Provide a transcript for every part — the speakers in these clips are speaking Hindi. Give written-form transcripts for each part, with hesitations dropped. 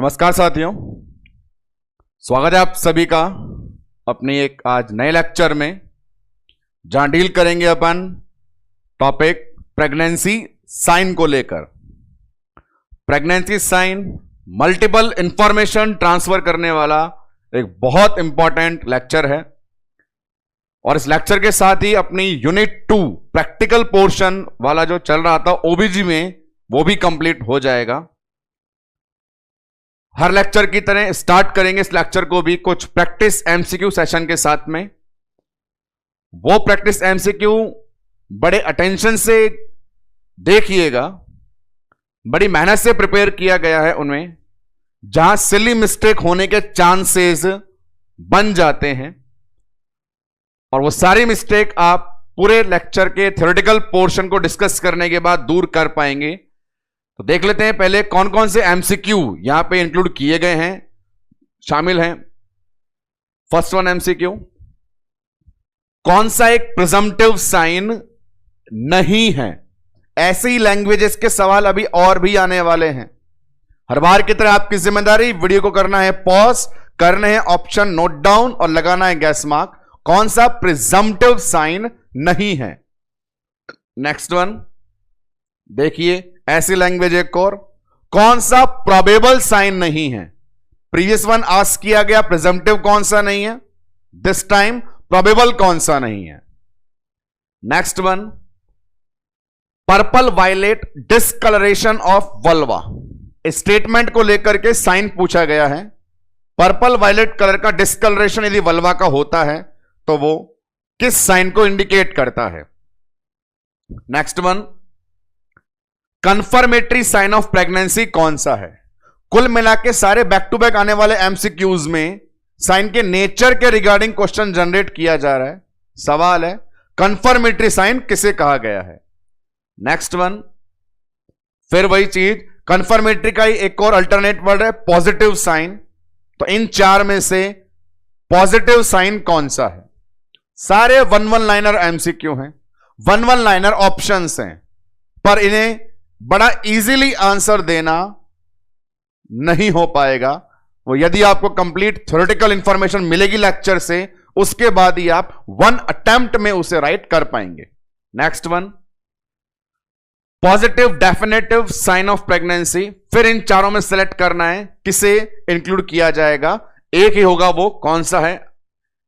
नमस्कार साथियों, स्वागत है आप सभी का अपनी एक आज नए लेक्चर में, जहां डील करेंगे अपन टॉपिक प्रेगनेंसी साइन को लेकर। Pregnancy sign multiple information transfer करने वाला एक बहुत इंपॉर्टेंट लेक्चर है और इस लेक्चर के साथ ही अपनी यूनिट 2 प्रैक्टिकल पोर्शन वाला जो चल रहा था ओबीजी में, वो भी कंप्लीट हो जाएगा। हर लेक्चर की तरह स्टार्ट करेंगे इस लेक्चर को भी कुछ प्रैक्टिस एमसीक्यू सेशन के साथ में। वो प्रैक्टिस एमसीक्यू बड़े अटेंशन से देखिएगा, बड़ी मेहनत से प्रिपेयर किया गया है उनमें, जहां सिली मिस्टेक होने के चांसेस बन जाते हैं और वो सारी मिस्टेक आप पूरे लेक्चर के थ्योरेटिकल पोर्शन को डिस्कस करने के बाद दूर कर पाएंगे। तो देख लेते हैं पहले कौन कौन से एमसीक्यू यहां पे इंक्लूड किए गए हैं, शामिल हैं। फर्स्ट वन एमसीक्यू, कौन सा एक प्रिजम्पटिव साइन नहीं है? ऐसे ही लैंग्वेजेस के सवाल अभी और भी आने वाले हैं। हर बार की तरह आपकी जिम्मेदारी वीडियो को करना है पॉज, करने हैं ऑप्शन नोट डाउन और लगाना है गैस मार्क। कौन सा प्रिजम्पटिव साइन नहीं है? नेक्स्ट वन देखिए, ऐसी लैंग्वेज एक और, कौन सा प्रोबेबल साइन नहीं है? प्रीवियस वन आस्क किया गया प्रिजम्पटिव कौन सा नहीं है, दिस टाइम प्रोबेबल कौन सा नहीं है। Next one, purple violet discolouration of vulva, statement को लेकर के साइन पूछा गया है। पर्पल वायलेट कलर का डिस्कलरेशन यदि वल्वा का होता है तो वो किस साइन को इंडिकेट करता है? Next one, confirmatory sign of pregnancy कौन सा है? कुल मिला के सारे बैक टू बैक आने वाले एमसीक्यूज में साइन के नेचर के रिगार्डिंग क्वेश्चन जनरेट किया जा रहा है। सवाल है कंफर्मेटरी साइन किसे कहा गया है? नेक्स्ट वन, फिर वही चीज, कंफर्मेटरी का ही एक और अल्टरनेट वर्ड है पॉजिटिव साइन। तो इन चार में से पॉजिटिव साइन कौन सा है? सारे वन लाइनर एमसीक्यू हैं, वन लाइनर ऑप्शंस हैं, पर इन्हें बड़ा इजीली आंसर देना नहीं हो पाएगा। वो यदि आपको कंप्लीट थ्योरेटिकल इंफॉर्मेशन मिलेगी लेक्चर से, उसके बाद ही आप वन अटेम्प्ट में उसे राइट कर पाएंगे। Next one, positive definitive sign of pregnancy. फिर इन चारों में सेलेक्ट करना है किसे इंक्लूड किया जाएगा, एक ही होगा, वो कौन सा है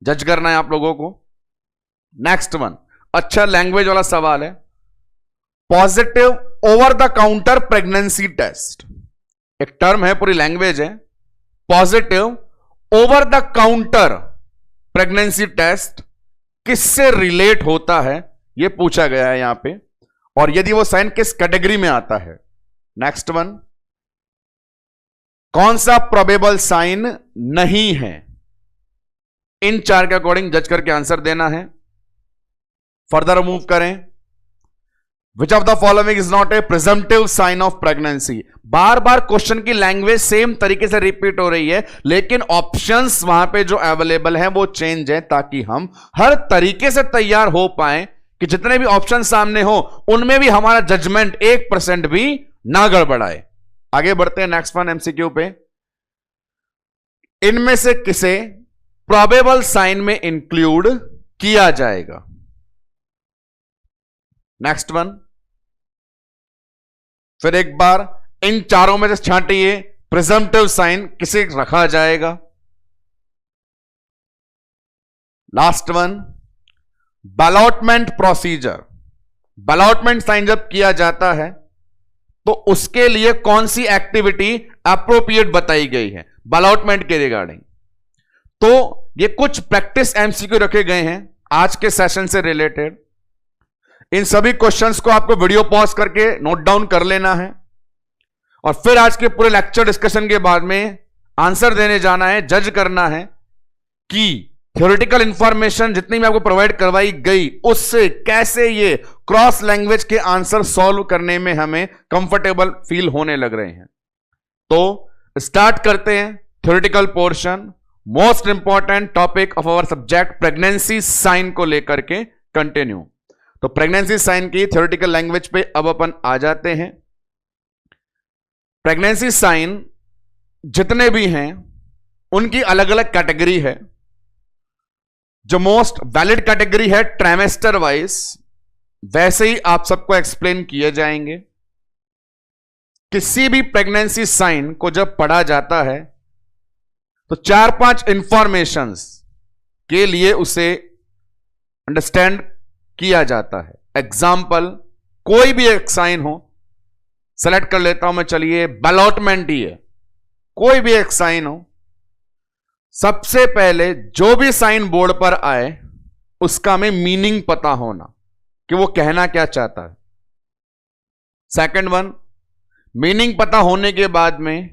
जज करना है आप लोगों को। नेक्स्ट वन, अच्छा लैंग्वेज वाला सवाल है, positive over the counter pregnancy test. एक टर्म है, पूरी लैंग्वेज है, positive over the counter pregnancy test किससे रिलेट होता है, यह पूछा गया है यहां पे, और यदि वो साइन किस कैटेगरी में आता है। नेक्स्ट वन, कौन सा प्रोबेबल साइन नहीं है? इन चार के अकॉर्डिंग जज करके आंसर देना है। फर्दर मूव करें, which of the following is not a presumptive sign of pregnancy. बार बार क्वेश्चन की लैंग्वेज सेम तरीके से रिपीट हो रही है, लेकिन ऑप्शंस वहां पे जो अवेलेबल हैं वो चेंज है, ताकि हम हर तरीके से तैयार हो पाए कि जितने भी ऑप्शन सामने हो उनमें भी हमारा जजमेंट 1% भी ना गड़बड़ाए। आगे बढ़ते हैं नेक्स्ट वन एमसीक्यू पे, इनमें से किसे प्रोबेबल साइन में इंक्लूड किया जाएगा? नेक्स्ट वन, फिर एक बार इन चारों में से छांटिए प्रिजम्पटिव साइन किसे रखा जाएगा। Last one, ballottement procedure. Ballottement sign जब किया जाता है तो उसके लिए कौन सी एक्टिविटी अप्रोप्रिएट बताई गई है बैलॉटमेंट के रिगार्डिंग? तो ये कुछ प्रैक्टिस एमसीक्यू रखे गए हैं आज के सेशन से रिलेटेड। इन सभी क्वेश्चंस को आपको वीडियो पॉज करके नोट डाउन कर लेना है और फिर आज के पूरे लेक्चर डिस्कशन के बाद में आंसर देने जाना है, जज करना है कि थ्योरेटिकल इंफॉर्मेशन जितनी भी आपको प्रोवाइड करवाई गई उससे कैसे ये क्रॉस लैंग्वेज के आंसर सॉल्व करने में हमें कंफर्टेबल फील होने लग रहे हैं। तो स्टार्ट करते हैं theoretical portion, most important topic of our subject pregnancy sign को लेकर के कंटिन्यू। तो प्रेगनेंसी साइन की थ्योरेटिकल लैंग्वेज पे अब अपन आ जाते हैं। प्रेगनेंसी साइन जितने भी हैं उनकी अलग अलग कैटेगरी है। जो मोस्ट वैलिड कैटेगरी है ट्राइमेस्टर वाइज, वैसे ही आप सबको एक्सप्लेन किए जाएंगे। किसी भी प्रेगनेंसी साइन को जब पढ़ा जाता है तो 4-5 इंफॉर्मेशंस के लिए उसे अंडरस्टैंड किया जाता है। एग्जाम्पल, कोई भी एक साइन हो, सेलेक्ट कर लेता हूं मैं, चलिए बैलॉटमेंट ही है, कोई भी एक साइन हो, सबसे पहले जो भी साइन बोर्ड पर आए उसका हमें मीनिंग पता होना कि वो कहना क्या चाहता है। सेकंड वन, मीनिंग पता होने के बाद में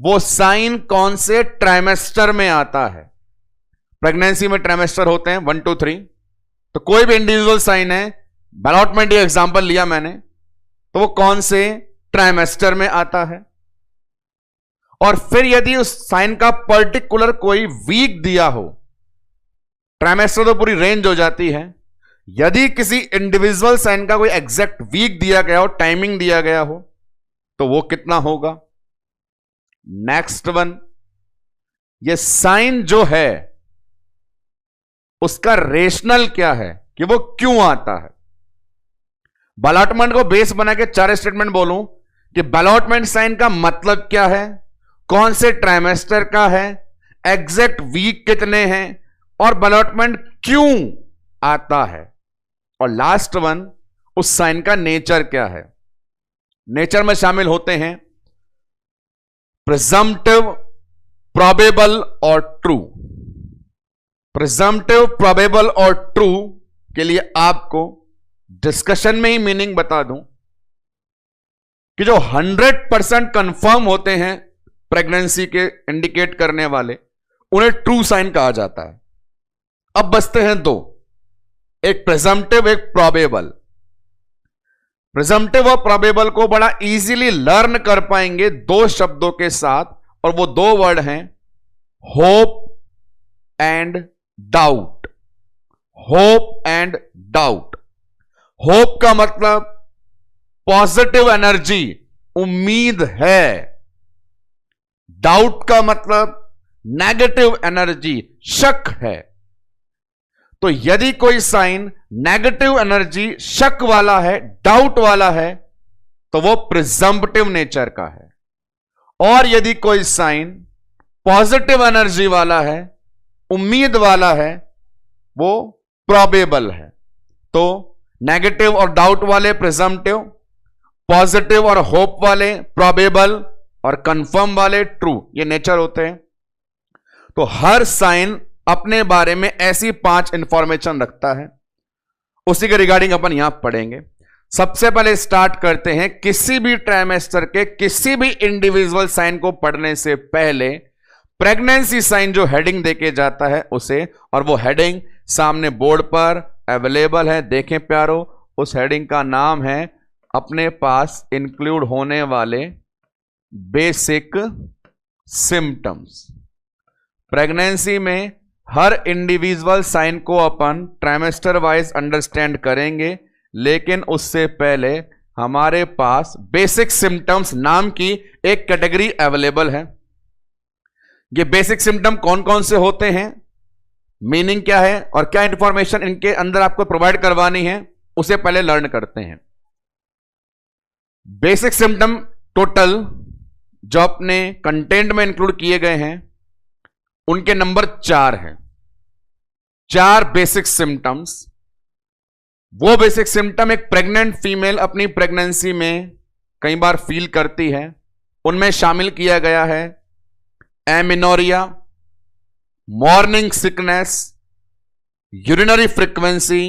वो साइन कौन से ट्राइमेस्टर में आता है। प्रेगनेंसी में ट्राइमेस्टर होते हैं 1, 2, 3, तो कोई भी इंडिविजुअल साइन है, बैलॉटमेंट ये एग्जांपल लिया मैंने, तो वो कौन से ट्राइमेस्टर में आता है। और फिर यदि उस साइन का पर्टिकुलर कोई वीक दिया हो, ट्राइमेस्टर तो पूरी रेंज हो जाती है, यदि किसी इंडिविजुअल साइन का कोई एग्जैक्ट वीक दिया गया हो, टाइमिंग दिया गया हो, तो वो कितना होगा। नेक्स्ट वन, ये साइन जो है उसका रेशनल क्या है कि वो क्यों आता है। बैलॉटमेंट को बेस बना के 4 स्टेटमेंट बोलूं कि बैलॉटमेंट साइन का मतलब क्या है, कौन से ट्राइमेस्टर का है, एग्जैक्ट वीक कितने हैं, और बैलॉटमेंट क्यों आता है। और लास्ट वन, उस साइन का नेचर क्या है। नेचर में शामिल होते हैं प्रिजम्पटिव, प्रोबेबल और ट्रू। प्रिजम्पटिव, प्रोबेबल और ट्रू के लिए आपको डिस्कशन में ही मीनिंग बता दूं कि जो 100% कंफर्म होते हैं प्रेगनेंसी के इंडिकेट करने वाले, उन्हें ट्रू साइन कहा जाता है। अब बचते हैं 2, एक प्रिजम्पटिव, एक प्रोबेबल। प्रिजम्पटिव और प्रोबेबल को बड़ा इजीली लर्न कर पाएंगे 2 शब्दों के साथ, और वो 2 वर्ड हैं hope and doubt. Hope and doubt. Hope का मतलब पॉजिटिव एनर्जी, उम्मीद है। डाउट का मतलब नेगेटिव एनर्जी, शक है। तो यदि कोई साइन नेगेटिव एनर्जी, शक वाला है, डाउट वाला है, तो वो प्रिजम्पटिव नेचर का है। और यदि कोई साइन पॉजिटिव एनर्जी वाला है, उम्मीद वाला है, वो प्रोबेबल है। तो नेगेटिव और डाउट वाले प्रिजम्पटिव, पॉजिटिव और होप वाले प्रोबेबल, और कंफर्म वाले ट्रू, ये नेचर होते हैं। तो हर साइन अपने बारे में ऐसी 5 इंफॉर्मेशन रखता है, उसी के रिगार्डिंग अपन यहां पढ़ेंगे। सबसे पहले स्टार्ट करते हैं किसी भी ट्राइमेस्टर के किसी भी इंडिविजुअल साइन को पढ़ने से पहले प्रेगनेंसी साइन जो हेडिंग देके जाता है उसे, और वो हेडिंग सामने बोर्ड पर अवेलेबल है, देखें प्यारो। उस हेडिंग का नाम है अपने पास इंक्लूड होने वाले बेसिक सिम्टम्स। प्रेगनेंसी में हर इंडिविजुअल साइन को अपन ट्राइमेस्टर वाइज अंडरस्टैंड करेंगे, लेकिन उससे पहले हमारे पास बेसिक सिम्टम्स नाम की एक कैटेगरी अवेलेबल है। ये बेसिक सिम्टम कौन कौन से होते हैं, मीनिंग क्या है, और क्या इंफॉर्मेशन इनके अंदर आपको प्रोवाइड करवानी है, उसे पहले लर्न करते हैं। बेसिक सिम्टम टोटल जो अपने कंटेंट में इंक्लूड किए गए हैं उनके नंबर 4 हैं। 4 बेसिक सिम्टम्स। वो बेसिक सिम्टम एक प्रेग्नेंट फीमेल अपनी प्रेगनेंसी में कई बार फील करती है, उनमें शामिल किया गया है amenorrhoea, morning sickness, urinary frequency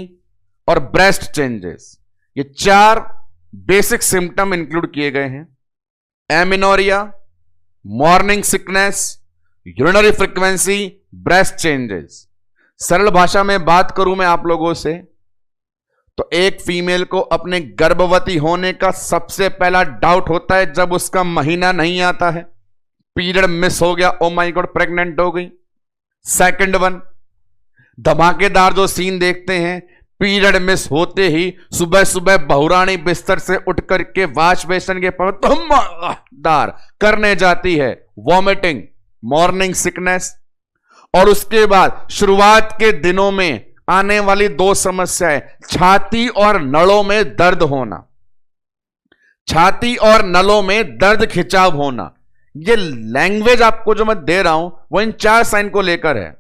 और ब्रेस्ट चेंजेस। ये 4 बेसिक सिम्टम इंक्लूड किए गए हैं। Amenorrhoea, morning sickness, urinary frequency, breast changes. सरल भाषा में बात करूं मैं आप लोगों से, तो एक फीमेल को अपने गर्भवती होने का सबसे पहला डाउट होता है जब उसका महीना नहीं आता है, पीरियड मिस हो गया, ओ माय गॉड प्रेग्नेंट हो गई। सेकंड वन, धमाकेदार जो सीन देखते हैं, पीरियड मिस होते ही सुबह सुबह बहुरानी बिस्तर से उठ करके वाश बेसन के दार करने जाती है, वॉमिटिंग, मॉर्निंग सिकनेस। और उसके बाद शुरुआत के दिनों में आने वाली दो समस्याएं, छाती और नलों में दर्द होना, छाती और नलों में दर्द खिंचाव होना। ये लैंग्वेज आपको जो मैं दे रहा हूं वो इन 4 साइन को लेकर है।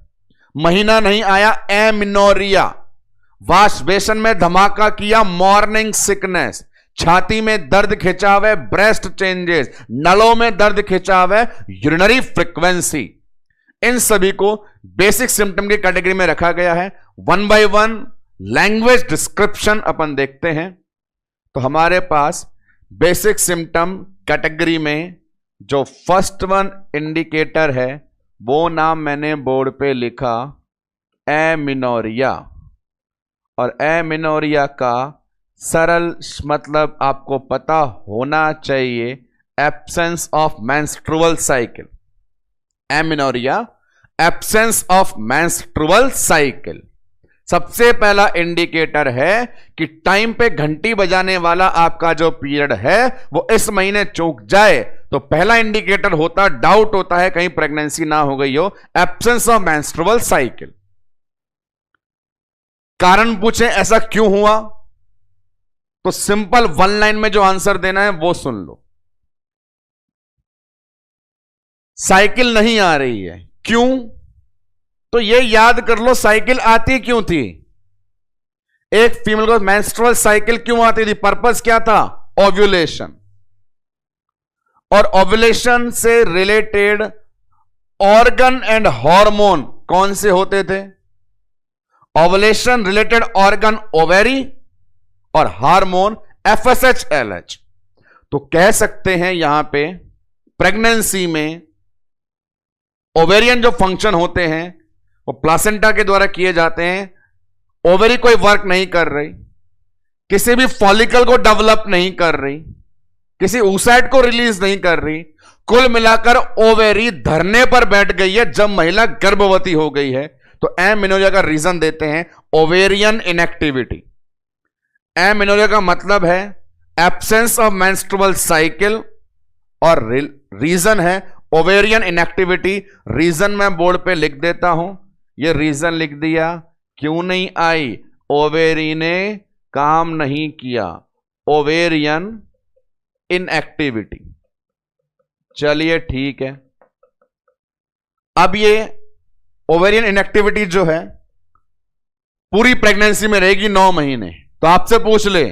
महीना नहीं आया, एमिनोरिया, वाश बेसन में धमाका किया, मॉर्निंग सिकनेस, छाती में दर्द खिंचाव है, ब्रेस्ट चेंजेस, नलों में दर्द खिंचाव है, यूरिनरी फ्रीक्वेंसी। इन सभी को बेसिक सिम्टम की कैटेगरी में रखा गया है। 1 by 1 लैंग्वेज डिस्क्रिप्शन अपन देखते हैं। तो हमारे पास बेसिक सिम्टम कैटेगरी में जो फर्स्ट वन इंडिकेटर है वो नाम मैंने बोर्ड पे लिखा एमिनोरिया। और एमिनोरिया का सरल मतलब आपको पता होना चाहिए, absence of menstrual cycle. Amenorrhoea, absence of menstrual cycle. सबसे पहला इंडिकेटर है कि टाइम पे घंटी बजाने वाला आपका जो पीरियड है वो इस महीने चूक जाए तो पहला इंडिकेटर होता, डाउट होता है कहीं प्रेगनेंसी ना हो गई हो, एब्सेंस ऑफ मेंस्ट्रुअल साइकिल। कारण पूछे ऐसा क्यों हुआ तो सिंपल 1 लाइन में जो आंसर देना है वो सुन लो। साइकिल नहीं आ रही है, क्यों? तो ये याद कर लो साइकिल आती क्यों थी। एक फीमेल को मेंस्ट्रुअल साइकिल क्यों आती थी? पर्पस क्या था? ओव्यूलेशन। और ओव्यूलेशन से रिलेटेड ऑर्गन एंड हार्मोन कौन से होते थे? ओव्यूलेशन रिलेटेड ऑर्गन ओवेरी और हार्मोन FSH LH। तो कह सकते हैं यहां पे प्रेगनेंसी में ओवेरियन जो फंक्शन होते हैं वो प्लासेंटा के द्वारा किए जाते हैं। ओवेरी कोई वर्क नहीं कर रही, किसी भी फॉलिकल को डेवलप नहीं कर रही, किसी oocyte को रिलीज नहीं कर रही। कुल मिलाकर ओवेरी धरने पर बैठ गई है जब महिला गर्भवती हो गई है। तो एमिनोरिया का रीजन देते हैं ओवेरियन इनएक्टिविटी। एमिनोरिया का मतलब है एब्सेंस ऑफ मेंस्ट्रुअल साइकिल और रीजन है ओवेरियन इनएक्टिविटी। रीजन मैं बोर्ड पे लिख देता हूं, ये रीजन लिख दिया। क्यों नहीं आई? ओवेरी ने काम नहीं किया, ओवेरियन इनएक्टिविटी। चलिए ठीक है। अब ये ओवेरियन इनएक्टिविटी जो है पूरी प्रेगनेंसी में रहेगी 9 महीने। तो आपसे पूछ ले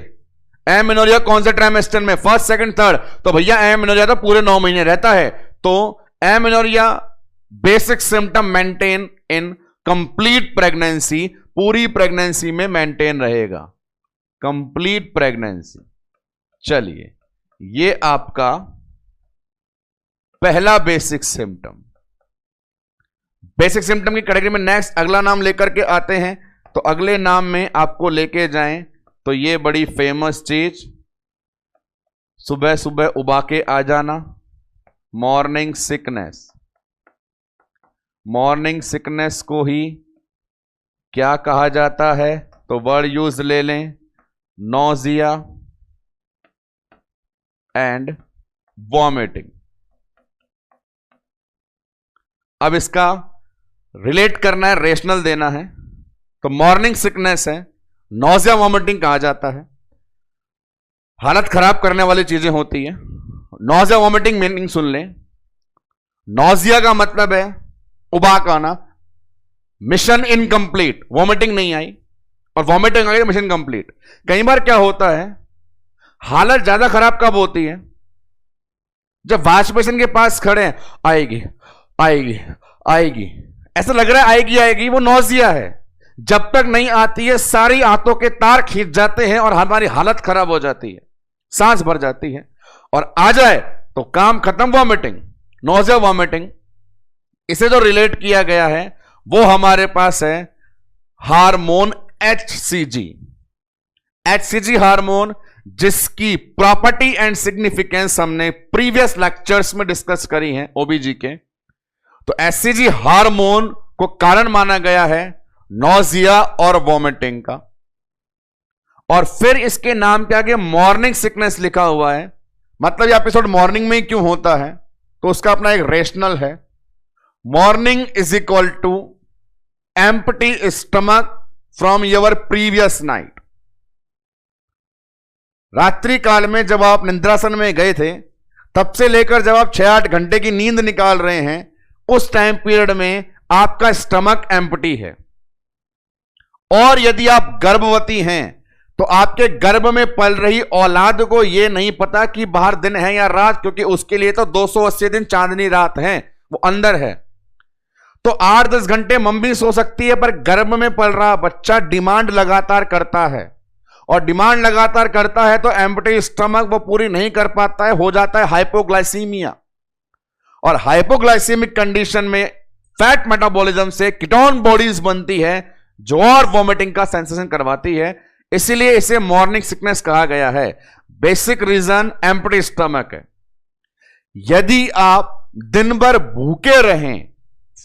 एमिनोरिया कौन से ट्राइमेस्टर में, फर्स्ट, सेकंड, थर्ड? तो भैया एमिनोरिया तो पूरे 9 महीने रहता है। तो amenorrhoea basic symptom maintain in complete pregnancy, पूरी प्रेगनेंसी में मेंटेन रहेगा, कंप्लीट प्रेगनेंसी। चलिए ये आपका पहला बेसिक सिम्टम। बेसिक सिम्टम की कैटेगरी में नेक्स्ट अगला नाम लेकर के आते हैं। तो अगले नाम में आपको लेके जाएं तो ये बड़ी फेमस चीज, सुबह सुबह उबा के आ जाना, मॉर्निंग सिकनेस। मॉर्निंग सिकनेस को ही क्या कहा जाता है? तो वर्ड यूज ले लें, नॉजिया एंड वॉमिटिंग। अब इसका रिलेट करना है, रेशनल देना है। तो मॉर्निंग सिकनेस है, नॉजिया वॉमिटिंग कहा जाता है। हालत खराब करने वाली चीजें होती है। नॉजिया वॉमिटिंग मीनिंग सुन लें। नॉजिया का मतलब है उबाक आना, मिशन इनकम्प्लीट, वॉमिटिंग नहीं आई और वॉमिटिंग आ गई, मिशन कंप्लीट। कई बार क्या होता है, हालत ज्यादा खराब कब होती है? जब वॉश बेसिन के पास खड़े हैं, आएगी आएगी आएगी, ऐसा लग रहा है आएगी आएगी, वो नॉजिया है। जब तक नहीं आती है सारी आंतों के तार खींच जाते हैं और हमारी हालत खराब हो जाती है, सांस भर जाती है। और आ जाए तो काम खत्म, वॉमिटिंग, नॉजिया वॉमिटिंग। इसे जो रिलेट किया गया है वो हमारे पास है हार्मोन HCG। HCG हार्मोन जिसकी प्रॉपर्टी एंड सिग्निफिकेंस हमने प्रीवियस लेक्चर्स में डिस्कस करी है OBG के। तो HCG हार्मोन को कारण माना गया है नॉजिया और वॉमिटिंग का। और फिर इसके नाम के आगे मॉर्निंग सिकनेस लिखा हुआ है, मतलब ये एपिसोड मॉर्निंग में ही क्यों होता है, तो उसका अपना एक रेशनल है। Morning is equal to empty stomach from your previous night. रात्रि काल में जब आप निद्रासन में गए थे, तब से लेकर जब आप 6-8 घंटे की नींद निकाल रहे हैं, उस टाइम पीरियड में आपका स्टमक एम्प्टी है। और यदि आप गर्भवती हैं तो आपके गर्भ में पल रही औलाद को यह नहीं पता कि बाहर दिन है या रात, क्योंकि उसके लिए तो 280 दिन चांदनी रात है, वो अंदर है। तो 8-10 घंटे मम्मी सो सकती है, पर गर्भ में पल रहा बच्चा डिमांड लगातार करता है, और डिमांड लगातार करता है तो एम्प्टी स्टमक वो पूरी नहीं कर पाता है, हो जाता है हाइपोग्लाइसीमिया। और हाइपोग्लाइसीमिक कंडीशन में फैट मेटाबॉलिज्म से कीटोन बॉडीज बनती है जो और वॉमिटिंग का सेंसेशन करवाती है, इसीलिए इसे मॉर्निंग सिकनेस कहा गया है। बेसिक रीजन एम्प्टी स्टमक है। यदि आप दिन भर भूखे रहें,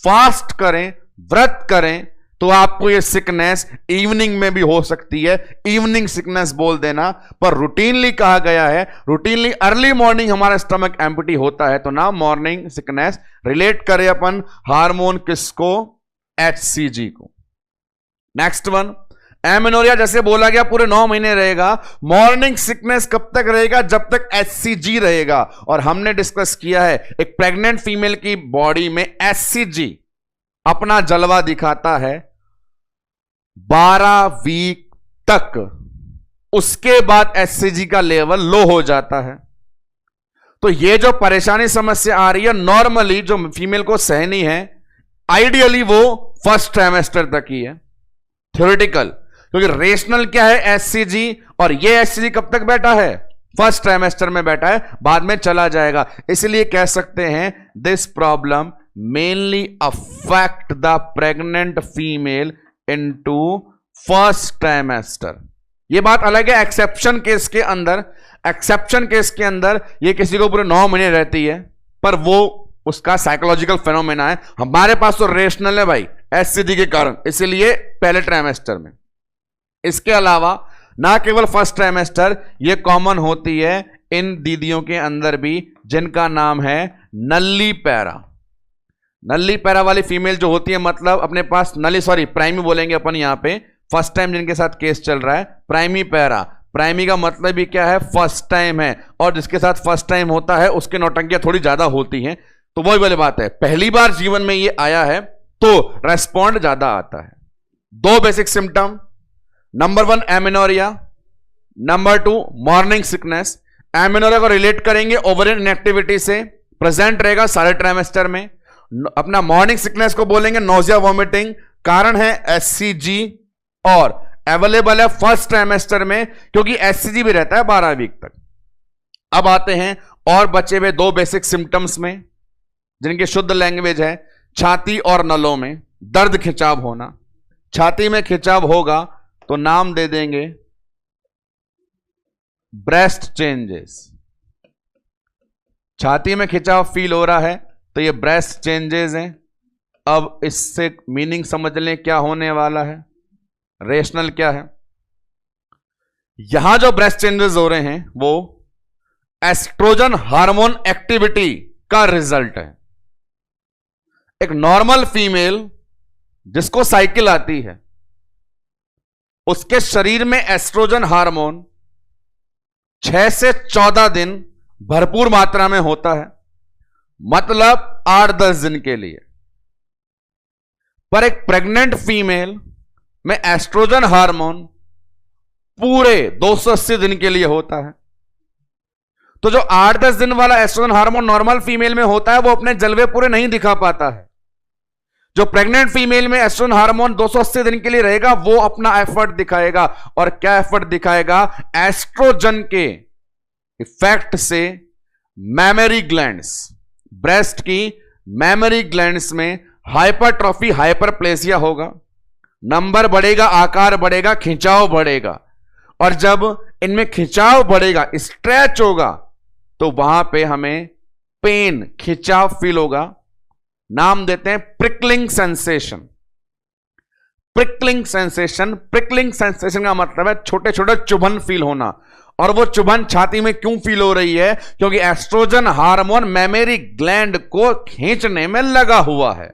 फास्ट करें, व्रत करें, तो आपको यह सिकनेस इवनिंग में भी हो सकती है, इवनिंग सिकनेस बोल देना। पर रूटीनली कहा गया है, रूटीनली अर्ली मॉर्निंग हमारा स्टमक एम्प्टी होता है, तो ना मॉर्निंग सिकनेस। रिलेट करें अपन हार्मोन किसको, HCG को। नेक्स्ट वन, एमेनोरिया जैसे बोला गया पूरे 9 महीने रहेगा। मॉर्निंग सिकनेस कब तक रहेगा, जब तक HCG रहेगा। और हमने डिस्कस किया है, एक प्रेग्नेंट फीमेल की बॉडी में HCG अपना जलवा दिखाता है 12 वीक तक, उसके बाद HCG का लेवल लो हो जाता है। तो ये जो परेशानी समस्या आ रही है, नॉर्मली जो फीमेल को सहनी है, आइडियली वो फर्स्ट ट्राइमेस्टर तक ही है, थ्योरेटिकल। क्योंकि रेशनल क्या है, HCG, और ये HCG कब तक बैठा है, फर्स्ट ट्राइमेस्टर में बैठा है, बाद में चला जाएगा। इसलिए कह सकते हैं this problem mainly affect the pregnant female into first trimester. ये बात अलग है एक्सेप्शन केस के अंदर। एक्सेप्शन केस के अंदर ये किसी को पूरे 9 महीने रहती है, पर वो उसका साइकोलॉजिकल फेनोमेना है। हमारे पास तो रेशनल है भाई, HCG के कारण, इसलिए पहले ट्राइमेस्टर में। इसके अलावा ना केवल फर्स्ट ट्राइमेस्टर, ये कॉमन होती है इन दीदियों के अंदर भी, जिनका नाम है नल्ली पैरा। नल्ली पैरा वाली फीमेल जो होती है, मतलब अपने पास प्राइमी बोलेंगे अपन यहां पे, फर्स्ट टाइम जिनके साथ केस चल रहा है, प्राइमी पैरा। प्राइमी का मतलब भी क्या है, फर्स्ट टाइम है, और जिसके साथ फर्स्ट टाइम होता है उसके नौटंकियां थोड़ी ज्यादा होती हैं। तो वही वाली बात है, पहली बार जीवन में ये आया है तो रेस्पॉन्ड ज्यादा आता है। 2 basic symptom, number 1 amenorrhoea, number 2 morning sickness. Amenorrhoea को रिलेट करेंगे ओवरियन इनएक्टिविटी से, प्रेजेंट रहेगा सारे ट्राइमेस्टर में। अपना मॉर्निंग सिकनेस को बोलेंगे नोजिया वॉमिटिंग, कारण है HCG, और अवेलेबल है फर्स्ट ट्राइमेस्टर में, क्योंकि HCG भी रहता है 12 वीक तक। अब आते हैं और बचे हुए 2 बेसिक सिम्टम्स में, जिनकी शुद्ध लैंग्वेज है छाती और नलों में दर्द खिंचाव होना। छाती में खिंचाव होगा तो नाम दे देंगे ब्रेस्ट चेंजेस। छाती में खिंचाव फील हो रहा है तो ये ब्रेस्ट चेंजेस हैं। अब इससे मीनिंग समझ लें क्या होने वाला है, रेशनल क्या है। यहां जो ब्रेस्ट चेंजेस हो रहे हैं वो एस्ट्रोजन हार्मोन एक्टिविटी का रिजल्ट है। एक नॉर्मल फीमेल जिसको साइकिल आती है, उसके शरीर में एस्ट्रोजन हार्मोन 6 से 14 दिन भरपूर मात्रा में होता है, मतलब 8-10 दिन के लिए। पर एक प्रेग्नेंट फीमेल में एस्ट्रोजन हार्मोन पूरे 280 दिन के लिए होता है। तो जो 8-10 दिन वाला एस्ट्रोजन हार्मोन नॉर्मल फीमेल में होता है, वो अपने जलवे पूरे नहीं दिखा पाता है। जो प्रेग्नेंट फीमेल में एस्ट्रोजन हार्मोन 280 दिन के लिए रहेगा, वो अपना एफर्ट दिखाएगा। और क्या एफर्ट दिखाएगा, एस्ट्रोजन के इफेक्ट से मैमरी ग्लैंड्स, ब्रेस्ट की मैमरी ग्लैंड्स में हाइपरट्रॉफी, हाइपरप्लेसिया होगा, नंबर बढ़ेगा, आकार बढ़ेगा, खिंचाव बढ़ेगा। और जब इनमें खिंचाव बढ़ेगा, स्ट्रेच होगा, तो वहां पे हमें पेन, खिंचाव फील होगा। नाम देते हैं prickling sensation. Prickling sensation. Prickling sensation का मतलब है छोटे छोटे चुभन फील होना। और वो चुभन छाती में क्यों फील हो रही है? क्योंकि एस्ट्रोजन हार्मोन मेमोरी ग्लैंड को खींचने में लगा हुआ है।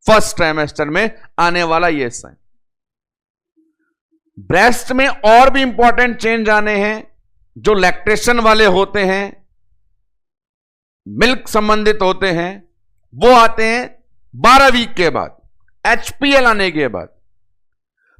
फर्स्ट ट्राइमेस्टर में आने वाला ये साइन। ब्रेस्ट में और भी इंपॉर्टेंट चेंज आने हैं जो लैक्टेशन वाले होते हैं, मिल्क संबंधित होते हैं, वो आते हैं 12 वीक के बाद, एचपीएल आने के बाद।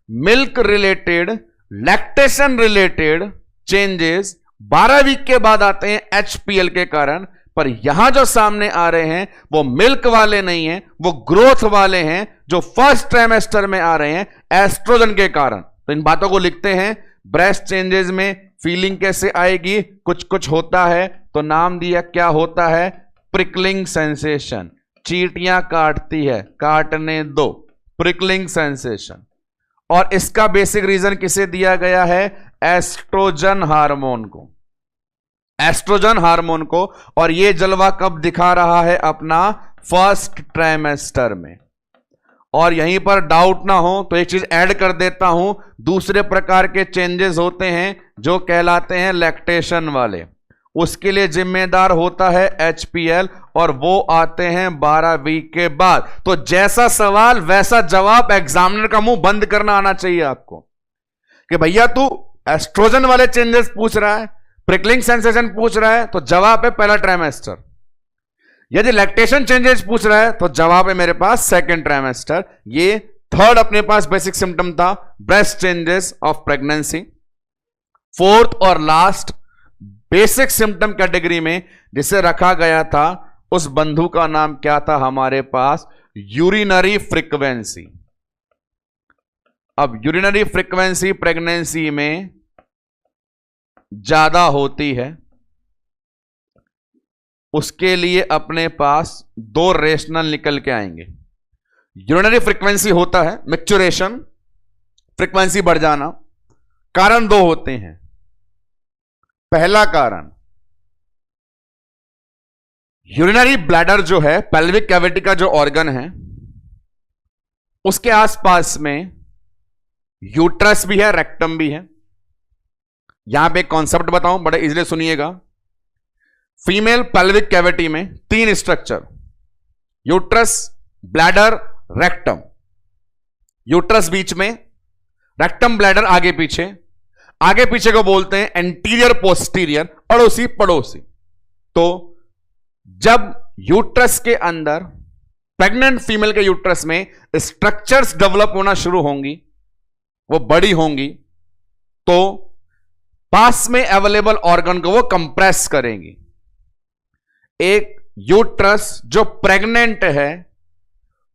Milk related, lactation related changes 12 week के बाद आते हैं एचपीएल के कारण। पर यहां जो सामने आ रहे हैं वो मिल्क वाले नहीं हैं, वो ग्रोथ वाले हैं जो फर्स्ट ट्राइमेस्टर में आ रहे हैं एस्ट्रोजन के कारण। तो इन बातों को लिखते हैं। ब्रेस्ट चेंजेस में फीलिंग कैसे आएगी? कुछ कुछ होता है, तो नाम दिया क्या होता है? Prickling sensation. चींटियां काटती है, काटने दो, प्रिकलिंग सेंसेशन। और इसका बेसिक रीजन किसे दिया गया है? एस्ट्रोजन हार्मोन को, एस्ट्रोजन हार्मोन को। और यह जलवा कब दिखा रहा है? अपना फर्स्ट ट्राइमेस्टर में। और यहीं पर डाउट ना हो तो एक चीज ऐड कर देता हूं, दूसरे प्रकार के चेंजेस होते हैं जो कहलाते हैं लैक्टेशन वाले, उसके लिए जिम्मेदार होता है एचपीएल, और वो आते हैं 12 वीक के बाद। तो जैसा सवाल वैसा जवाब, एग्जामिनर का मुंह बंद करना आना चाहिए आपको कि भैया तू एस्ट्रोजन वाले चेंजेस पूछ रहा है, प्रिकलिंग सेंसेशन पूछ रहा है, तो जवाब है पहला ट्राइमेस्टर। यदि लैक्टेशन चेंजेस पूछ रहा है तो जवाब है मेरे पास सेकंड ट्राइमेस्टर। ये थर्ड अपने पास बेसिक सिम्टम था, breast changes of pregnancy. Fourth और लास्ट बेसिक सिम्टम कैटेगरी में जिसे रखा गया था, उस बंधु का नाम क्या था हमारे पास? Urinary frequency. अब यूरिनरी फ्रीक्वेंसी प्रेगनेंसी में ज्यादा होती है, उसके लिए अपने पास दो रेशनल निकल के आएंगे। यूरिनरी फ्रीक्वेंसी होता है मैच्योरेशन, फ्रीक्वेंसी बढ़ जाना। कारण दो होते हैं। पहला कारण, यूरिनरी ब्लैडर जो है, पेल्विक कैविटी का जो ऑर्गन है, उसके आसपास में यूट्रस भी है, रेक्टम भी है। यहां पे एक कॉन्सेप्ट बताऊं, बड़े इजीली सुनिएगा। फीमेल पेल्विक कैविटी में 3 structure, uterus, bladder, rectum. Uterus बीच में, रेक्टम ब्लैडर आगे पीछे। आगे पीछे को बोलते हैं एंटीरियर पोस्टीरियर, अड़ोसी पड़ोसी। तो जब यूट्रस के अंदर, प्रेग्नेंट फीमेल के यूट्रस में स्ट्रक्चर्स डेवलप होना शुरू होंगी, वो बड़ी होंगी, तो पास में अवेलेबल ऑर्गन को वो कंप्रेस करेंगी। एक यूट्रस जो प्रेग्नेंट है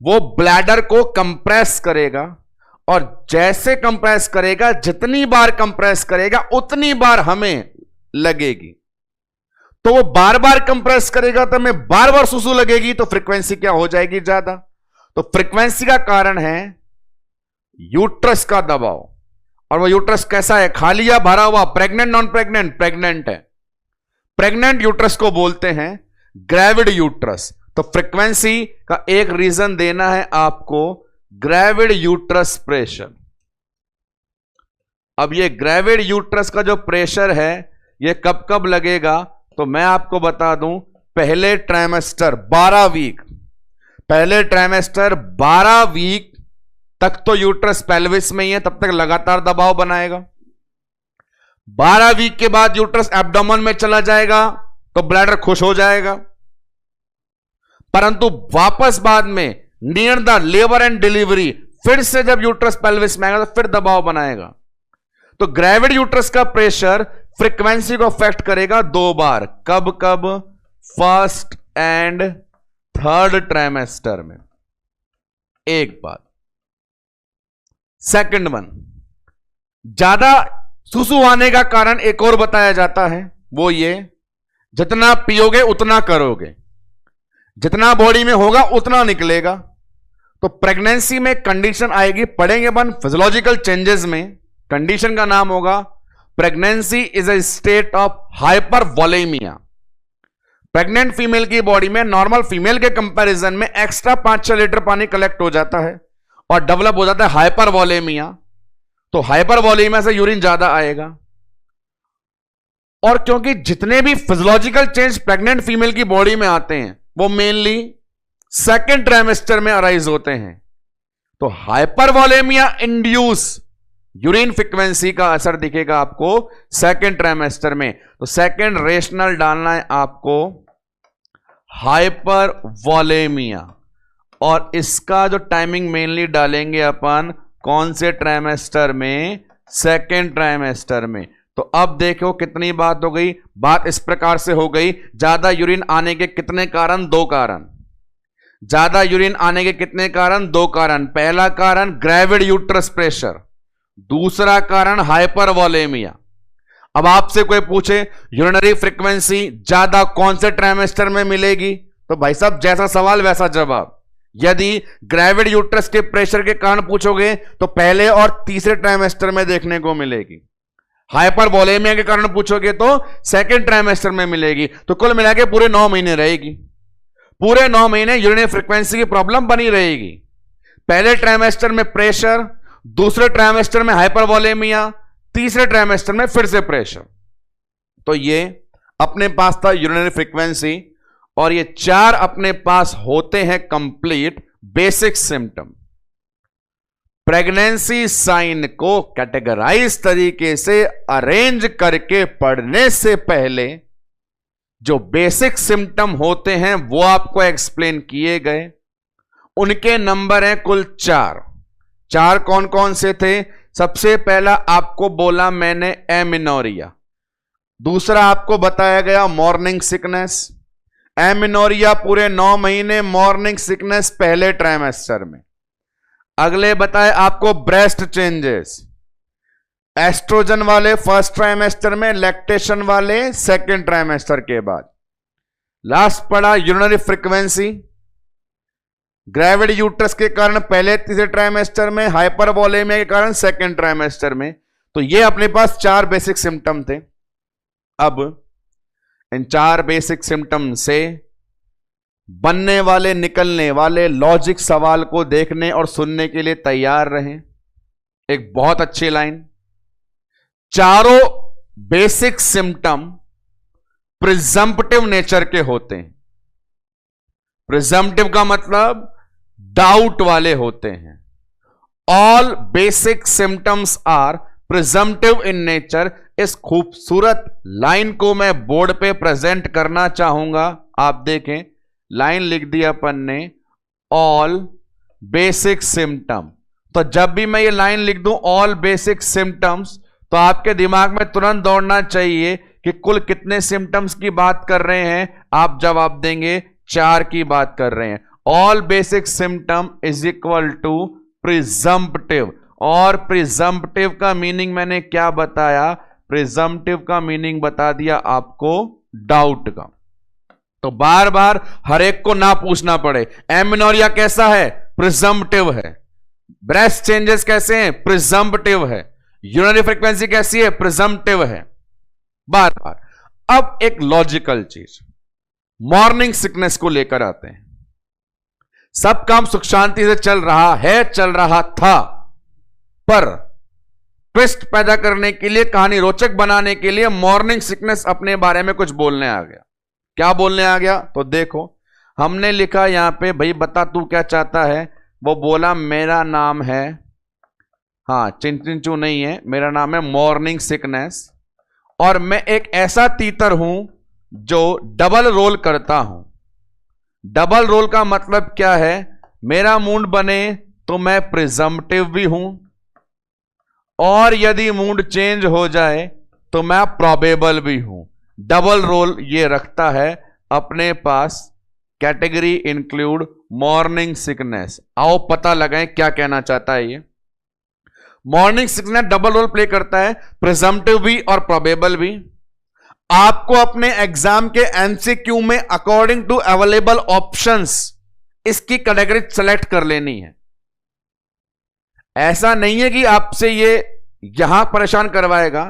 वो ब्लैडर को कंप्रेस करेगा, और जैसे कंप्रेस करेगा, जितनी बार कंप्रेस करेगा उतनी बार हमें लगेगी। तो वो बार बार कंप्रेस करेगा तो हमें बार बार सुसु लगेगी, तो फ्रीक्वेंसी क्या हो जाएगी? ज्यादा। तो फ्रीक्वेंसी का कारण है यूट्रस का दबाव। और वो यूट्रस कैसा है? खाली या भरा हुआ? Pregnant, non pregnant? प्रेग्नेंट है। प्रेग्नेंट यूट्रस को बोलते हैं ग्रेविड यूट्रस। तो फ्रीक्वेंसी का एक रीजन देना है आपको, ग्रेविड यूट्रस प्रेशर। अब ये ग्रेविड यूट्रस का जो प्रेशर है ये कब कब लगेगा? तो मैं आपको बता दूं, पहले ट्राइमेस्टर 12 वीक, पहले ट्राइमेस्टर 12 वीक तक तो यूट्रस पेल्विस में ही है, तब तक लगातार दबाव बनाएगा। 12 वीक के बाद यूट्रस एब्डोमेन में चला जाएगा तो ब्लैडर खुश हो जाएगा, परंतु वापस बाद में near the labour and delivery फिर से जब यूट्रस पेल्विस में आएगा तो फिर दबाव बनाएगा। तो ग्रेविड यूट्रस का प्रेशर फ्रीक्वेंसी को अफेक्ट करेगा 2 बार। कब कब? फर्स्ट एंड थर्ड ट्राइमेस्टर में एक बार। सेकंड वन, ज्यादा सुसु आने का कारण एक और बताया जाता है, वो ये, जितना पियोगे उतना करोगे, जितना बॉडी में होगा उतना निकलेगा। तो प्रेगनेंसी में कंडीशन आएगी, पढ़ेंगे अपन फिजियोलॉजिकल चेंजेस में। कंडीशन का नाम होगा pregnancy is a state of hypervolaemia. Pregnant female की बॉडी में नॉर्मल फीमेल के कंपैरिजन में एक्स्ट्रा 5-6 लीटर पानी कलेक्ट हो जाता है, और डेवलप हो जाता है हाइपरवॉलेमिया, तो हाइपरवॉलेमिया से यूरिन ज्यादा आएगा। और क्योंकि जितने भी फिजियोलॉजिकल चेंज प्रेग्नेंट फीमेल की बॉडी में आते हैं वो मेनली सेकेंड ट्राइमेस्टर में अराइज होते हैं, तो हाइपरवॉलेमिया इंड्यूस यूरिन फ्रीक्वेंसी का असर दिखेगा आपको सेकेंड ट्राइमेस्टर में। तो सेकेंड रेशनल डालना है आपको हाइपरवॉलेमिया, और इसका जो टाइमिंग मेनली डालेंगे अपन कौन से ट्राइमेस्टर में, सेकेंड ट्राइमेस्टर में। तो अब देखो कितनी बात हो गई, बात इस प्रकार से हो गई, ज्यादा यूरिन आने के कितने कारण, दो कारण। ज्यादा यूरिन आने के कितने कारण, दो कारण। पहला कारण ग्रेविड यूट्रस प्रेशर, दूसरा कारण हाइपरवॉलेमिया। अब आपसे कोई पूछे यूरिनरी फ्रीक्वेंसी ज्यादा कौन से ट्राइमेस्टर में मिलेगी, तो भाई साहब जैसा सवाल वैसा जवाब। यदि ग्रेविड यूट्रस के प्रेशर के कारण पूछोगे तो पहले और तीसरे ट्राइमेस्टर में देखने को मिलेगी, हाइपरवॉलेमिया के कारण पूछोगे तो सेकेंड ट्राइमेस्टर में मिलेगी। तो कुल मिला के पूरे 9 महीने रहेगी, पूरे 9 महीने यूरिनरी फ्रीक्वेंसी की प्रॉब्लम बनी रहेगी। पहले ट्राइमेस्टर में प्रेशर, दूसरे ट्राइमेस्टर में हाइपरवॉलेमिया, तीसरे ट्राइमेस्टर में फिर से प्रेशर। तो ये अपने पास था यूरिनरी फ्रीक्वेंसी, और ये 4 अपने पास होते हैं complete basic symptom. Pregnancy sign को कैटेगराइज तरीके से अरेंज करके पढ़ने से पहले जो बेसिक सिम्टम होते हैं वो आपको एक्सप्लेन किए गए। उनके नंबर हैं कुल 4। 4 कौन कौन से थे? सबसे पहला आपको बोला मैंने एमिनोरिया, दूसरा आपको बताया गया मॉर्निंग सिकनेस। एमिनोरिया पूरे 9 महीने, मॉर्निंग सिकनेस पहले ट्राइमेस्टर में। अगले बताए आपको ब्रेस्ट चेंजेस, एस्ट्रोजन वाले फर्स्ट ट्राइमेस्टर में, लैक्टेशन वाले सेकेंड ट्राइमेस्टर के बाद। लास्ट पड़ा यूरिनरी फ्रीक्वेंसी, ग्रेविड यूट्रस के कारण पहले तीसरे ट्राइमेस्टर में, हाइपरवॉलेमिया के कारण सेकेंड ट्राइमेस्टर में। तो ये अपने पास 4 बेसिक सिम्टम थे। अब इन 4 बेसिक सिम्टम से बनने वाले, निकलने वाले लॉजिक सवाल को देखने और सुनने के लिए तैयार रहें। एक बहुत अच्छी लाइन, चारों बेसिक सिम्टम प्रिजम्पटिव नेचर के होते हैं। प्रिजम्पटिव का मतलब डाउट वाले होते हैं। All basic symptoms are presumptive in nature. इस खूबसूरत लाइन को मैं बोर्ड पे प्रेजेंट करना चाहूंगा। आप देखें, लाइन लिख दी अपन ने, ऑल बेसिक सिम्टम। तो जब भी मैं ये लाइन लिख दूं ऑल बेसिक सिम्टम्स, तो आपके दिमाग में तुरंत दौड़ना चाहिए कि कुल कितने सिम्टम्स की बात कर रहे हैं। आप जवाब देंगे 4 की बात कर रहे हैं। All basic symptom is equal to presumptive. और प्रिजम्पटिव का मीनिंग मैंने क्या बताया? प्रिजम्पटिव का मीनिंग बता दिया आपको डाउट का। तो बार बार हर एक को ना पूछना पड़े। एमिनोरिया कैसा है? प्रिजम्पटिव है। ब्रेस्ट चेंजेस कैसे हैं? प्रिजम्पटिव है। यूरिनरी फ्रीक्वेंसी कैसी है? प्रिजम्पटिव है। बार बार। अब एक लॉजिकल चीज, मॉर्निंग सिकनेस को लेकर आते हैं। सब काम सुख शांति से चल रहा है, चल रहा था, पर ट्विस्ट पैदा करने के लिए, कहानी रोचक बनाने के लिए मॉर्निंग सिकनेस अपने बारे में कुछ बोलने आ गया। क्या बोलने आ गया? तो देखो, हमने लिखा यहां पे, भाई बता तू क्या चाहता है। वो बोला मेरा नाम है, हाँ चिंचू नहीं है, मेरा नाम है मॉर्निंग सिकनेस, और मैं एक ऐसा तीतर हूं जो डबल रोल करता हूं। डबल रोल का मतलब क्या है? मेरा मूड बने तो मैं प्रिजम्पटिव भी हूं, और यदि मूड चेंज हो जाए तो मैं प्रोबेबल भी हूं। डबल रोल ये रखता है अपने पास। Category include morning sickness. आओ पता लगाएं क्या कहना चाहता है ये। Morning sickness double role play करता है, प्रिजम्पटिव भी और प्रोबेबल भी। आपको अपने एग्जाम के एमसीक्यू में अकॉर्डिंग टू अवेलेबल ऑप्शंस इसकी कैटेगरी सेलेक्ट कर लेनी है। ऐसा नहीं है कि आपसे ये यहां परेशान करवाएगा।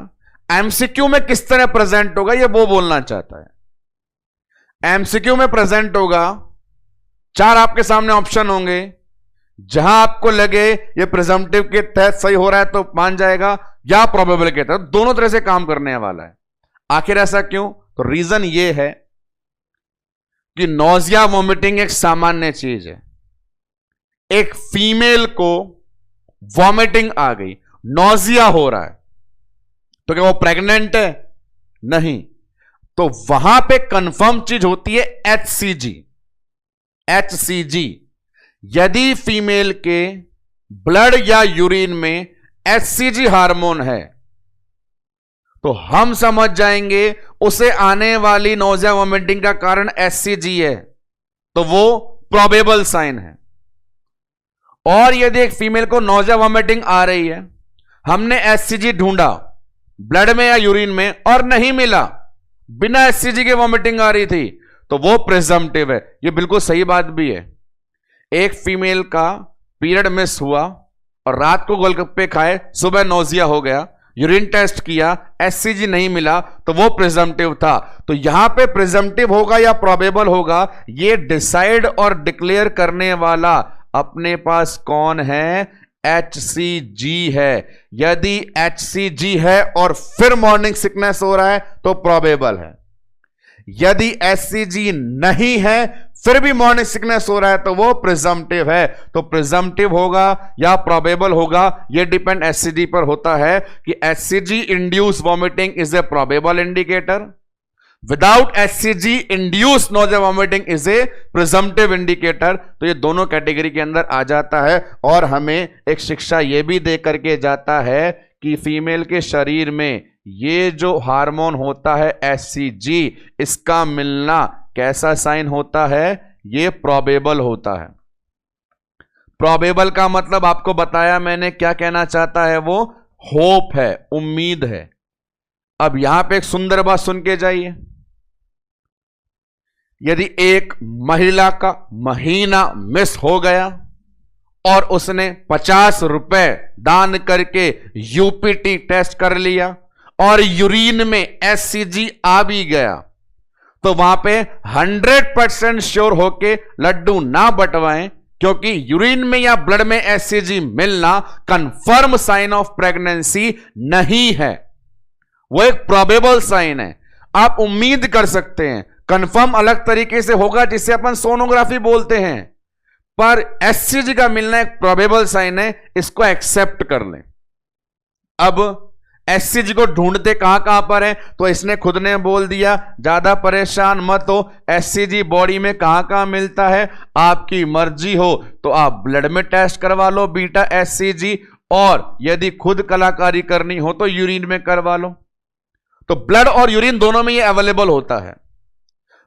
एमसीक्यू में किस तरह प्रेजेंट होगा ये वो बोलना चाहता है। एमसीक्यू में प्रेजेंट होगा, 4 आपके सामने ऑप्शन होंगे, जहां आपको लगे ये प्रिजम्पटिव के तहत सही हो रहा है तो मान जाएगा, या प्रोबेबल के तहत, दोनों तरह से काम करने वाला है। आखिर ऐसा क्यों? तो रीजन ये है कि नौजिया वॉमिटिंग एक सामान्य चीज है। एक फीमेल को वॉमिटिंग आ गई, नौजिया हो रहा है, तो क्या वो प्रेग्नेंट है? नहीं। तो वहां पे कंफर्म चीज होती है HCG। HCG यदि फीमेल के ब्लड या यूरिन में HCG हार्मोन है तो हम समझ जाएंगे उसे आने वाली नौजिया वॉमिटिंग का कारण HCG है, तो वो प्रोबेबल साइन है। और यदि एक फीमेल को नौजिया वॉमिटिंग आ रही है, हमने HCG ढूंढा ब्लड में या यूरिन में और नहीं मिला, बिना HCG के वॉमिटिंग आ रही थी, तो वो प्रिजम्पटिव है। ये बिल्कुल सही बात भी है। एक फीमेल का पीरियड मिस हुआ और रात को गोलगप्पे खाए, सुबह नौजिया हो गया, यूरिन टेस्ट किया, HCG नहीं मिला, तो वो प्रिजम्पटिव था। तो यहां पे प्रिजम्पटिव होगा या प्रोबेबल होगा, ये डिसाइड और डिक्लेयर करने वाला अपने पास कौन है? HCG है। यदि HCG है और फिर मॉर्निंग सिकनेस हो रहा है तो प्रोबेबल है। यदि HCG नहीं है फिर भी मॉर्निंग सिकनेस हो रहा है तो वो प्रिजम्पटिव है। तो प्रिजम्पटिव होगा या प्रोबेबल होगा, ये डिपेंड HCG पर होता है कि HCG induce vomiting is a probable indicator, without HCG induce nausea vomiting is a presumptive indicator. तो ये दोनों कैटेगरी के अंदर आ जाता है। और हमें एक शिक्षा ये भी दे करके जाता है कि फीमेल के शरीर में ये जो हार्मोन होता है HCG, इसका मिलना कैसा साइन होता है? ये प्रोबेबल होता है। प्रोबेबल का मतलब आपको बताया मैंने, क्या कहना चाहता है वो? होप है, उम्मीद है। अब यहां पे एक सुंदर बात सुन के जाइए। यदि एक महिला का महीना मिस हो गया और उसने 50 रुपए दान करके UPT टेस्ट कर लिया और यूरिन में HCG आ भी गया, तो वहां पे 100% श्योर होके लड्डू ना बंटवाएं, क्योंकि यूरिन में या ब्लड में HCG मिलना कंफर्म साइन ऑफ प्रेगनेंसी नहीं है, वो एक प्रोबेबल साइन है। आप उम्मीद कर सकते हैं, कंफर्म अलग तरीके से होगा जिसे अपन सोनोग्राफी बोलते हैं, पर HCG का मिलना एक प्रोबेबल साइन है, इसको एक्सेप्ट कर लें। अब HCG को ढूंढते कहां कहां पर है, तो इसने खुद ने बोल दिया, ज्यादा परेशान मत हो। HCG बॉडी में कहां कहां मिलता है, आपकी मर्जी हो तो आप ब्लड में टेस्ट करवा लो बीटा HCG, और यदि खुद कलाकारी करनी हो तो यूरिन में करवा लो। तो ब्लड और यूरिन दोनों में ये अवेलेबल होता है।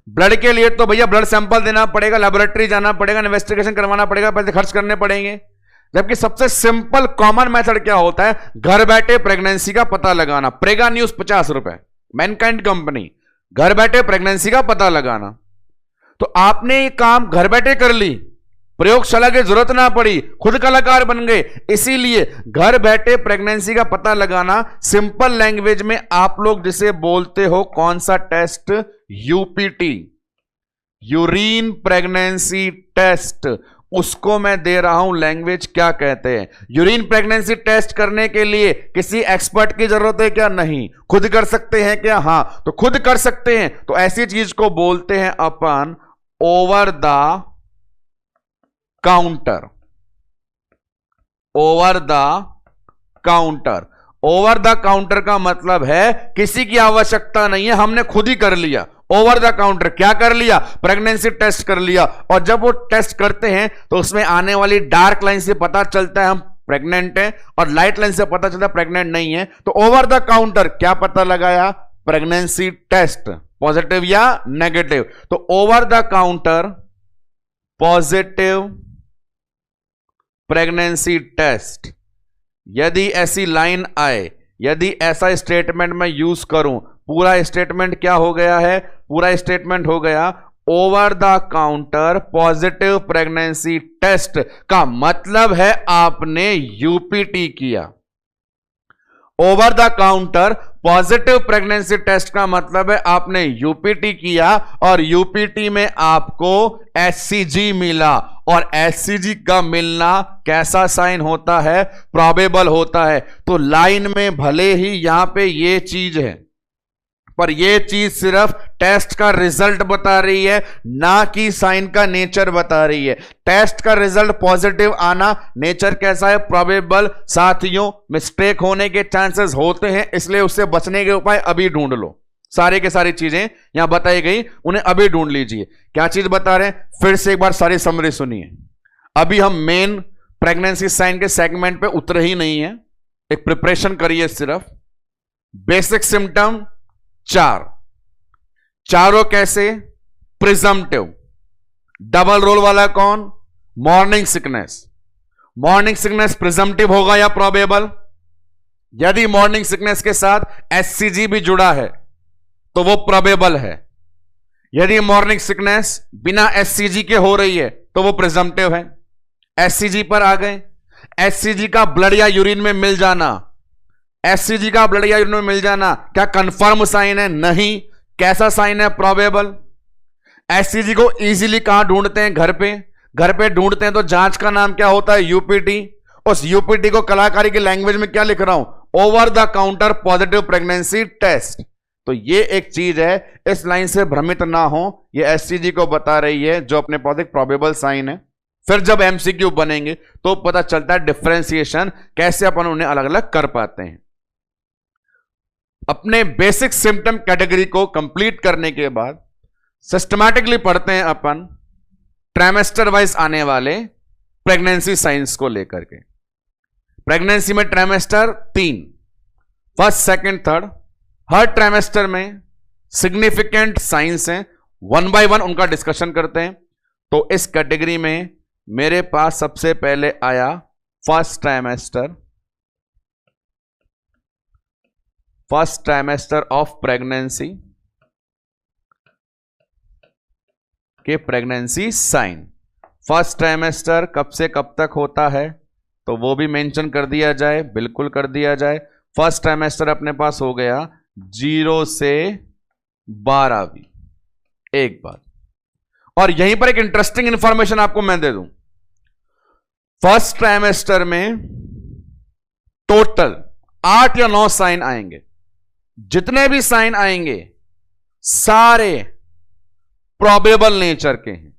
ब्लड के लिए तो भैया ब्लड सैंपल देना पड़ेगा, लेबोरेटरी जाना पड़ेगा, इन्वेस्टिगेशन करवाना पड़ेगा, पैसे खर्च करने पड़ेंगे। जबकि सबसे सिंपल कॉमन मेथड क्या होता है? घर बैठे प्रेगनेंसी का पता लगाना। प्रेगा न्यूज 50 रुपए, मैनकाइंड कंपनी, घर बैठे प्रेगनेंसी का पता लगाना। तो आपने ये काम घर बैठे कर ली, प्रयोगशाला की जरूरत ना पड़ी, खुद कलाकार बन गए। इसीलिए घर बैठे प्रेगनेंसी का पता लगाना, सिंपल लैंग्वेज में आप लोग जिसे बोलते हो कौन सा test? UPT, urine pregnancy test. उसको मैं दे रहा हूं लैंग्वेज क्या कहते हैं। यूरिन प्रेगनेंसी टेस्ट करने के लिए किसी एक्सपर्ट की जरूरत है क्या? नहीं। खुद कर सकते हैं क्या? हां। तो खुद कर सकते हैं, तो ऐसी चीज को बोलते हैं अपन over the counter. Over the counter. Over the counter का मतलब है किसी की आवश्यकता नहीं है, हमने खुद ही कर लिया। ओवर द काउंटर क्या कर लिया? प्रेगनेंसी टेस्ट कर लिया। और जब वो टेस्ट करते हैं तो उसमें आने वाली डार्क लाइन से पता चलता है हम प्रेग्नेंट हैं, और लाइट लाइन से पता चलता है प्रेग्नेंट नहीं है। तो ओवर द काउंटर क्या पता लगाया? प्रेगनेंसी टेस्ट, पॉजिटिव या नेगेटिव। तो over the counter positive pregnancy test. यदि ऐसी लाइन आए, यदि ऐसा स्टेटमेंट मैं यूज करूं, पूरा स्टेटमेंट क्या हो गया है? पूरा स्टेटमेंट हो गया over the counter positive pregnancy test, का मतलब है आपने UPT किया। Over the counter positive pregnancy test का मतलब है आपने यूपीटी किया और यूपीटी में आपको एचसीजी मिला, और एचसीजी का मिलना कैसा साइन होता है? प्रोबेबल होता है। तो लाइन में भले ही यहां पे ये चीज है, पर ये चीज सिर्फ टेस्ट का रिजल्ट बता रही है, ना कि साइन का नेचर बता रही है। टेस्ट का रिजल्ट पॉजिटिव आना, नेचर कैसा है? प्रोबेबल। साथियों, मिस्टेक होने के चांसेस होते हैं, इसलिए उससे बचने के उपाय अभी ढूंढ लो। सारे के सारी चीजें यहां बताई गई, उन्हें अभी ढूंढ लीजिए। क्या चीज बता रहे हैं? फिर से एक बार सारी समरी सुनिए। अभी हम मेन प्रेगनेंसी साइन के सेगमेंट पे उतरे ही नहीं है, एक प्रिपरेशन करिए सिर्फ। बेसिक सिम्टम चारों कैसे? प्रिजम्पटिव। डबल रोल वाला कौन? Morning sickness. Morning sickness presumptive होगा या प्रोबेबल? यदि मॉर्निंग सिकनेस के साथ एचसीजी भी जुड़ा है तो वो प्रोबेबल है। यदि मॉर्निंग सिकनेस बिना एचसीजी के हो रही है तो वो प्रिजम्पटिव है। एचसीजी पर आ गए। एचसीजी का ब्लड या यूरिन में मिल जाना, एचसीजी का ब्लड या यूरिन में मिल जाना क्या कंफर्म साइन है? नहीं। कैसा साइन है? प्रोबेबल। एचसीजी को इजीली कहां ढूंढते हैं? घर पे ढूंढते हैं तो जांच का नाम क्या होता है? यूपीटी। उस यूपीटी को कलाकारी की लैंग्वेज में क्या लिख रहा हूं? Over the counter positive pregnancy test. तो ये एक चीज है, इस लाइन से भ्रमित ना हो, ये एचसीजी को बता रही है जो अपने पॉजिटिव प्रोबेबल साइन है। फिर जब एमसीक्यू बनेंगे तो पता चलता है डिफरेंशिएशन कैसे अपन उन्हें अलग अलग कर पाते हैं। अपने बेसिक सिम्टम कैटेगरी को कंप्लीट करने के बाद सिस्टमैटिकली पढ़ते हैं अपन ट्राइमेस्टर वाइज आने वाले प्रेगनेंसी साइंस को लेकर के। प्रेगनेंसी में ट्राइमेस्टर 3, फर्स्ट, सेकंड, थर्ड। हर ट्राइमेस्टर में सिग्निफिकेंट साइंस हैं, 1 बाय 1 उनका डिस्कशन करते हैं। तो इस कैटेगरी में मेरे पास सबसे पहले आया फर्स्ट ट्राइमेस्टर ऑफ प्रेगनेंसी के प्रेगनेंसी साइन। फर्स्ट ट्राइमेस्टर कब से कब तक होता है तो वो भी मेंशन कर दिया जाए, बिल्कुल कर दिया जाए। फर्स्ट ट्राइमेस्टर अपने पास हो गया 0 से 12 वीक। एक बात और यहीं पर एक इंटरेस्टिंग इंफॉर्मेशन आपको मैं दे दूं। फर्स्ट ट्राइमेस्टर में टोटल 8 या 9 साइन आएंगे। जितने भी साइन आएंगे सारे प्रोबेबल नेचर के हैं।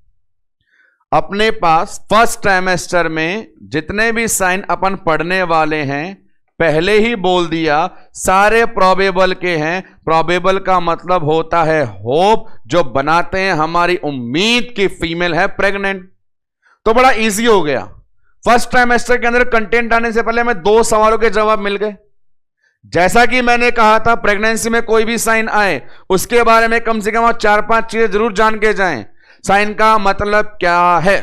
अपने पास फर्स्ट ट्राइमेस्टर में जितने भी साइन अपन पढ़ने वाले हैं, पहले ही बोल दिया, सारे प्रोबेबल के हैं। प्रोबेबल का मतलब होता है होप, जो बनाते हैं हमारी उम्मीद की फीमेल है प्रेग्नेंट। तो बड़ा इजी हो गया। फर्स्ट ट्राइमेस्टर के अंदर कंटेंट आने से पहले हमें 2 सवालों के जवाब मिल गए। जैसा कि मैंने कहा था, प्रेगनेंसी में कोई भी साइन आए उसके बारे में कम से कम 4-5 चीजें जरूर जान के जाएं। साइन का मतलब क्या है,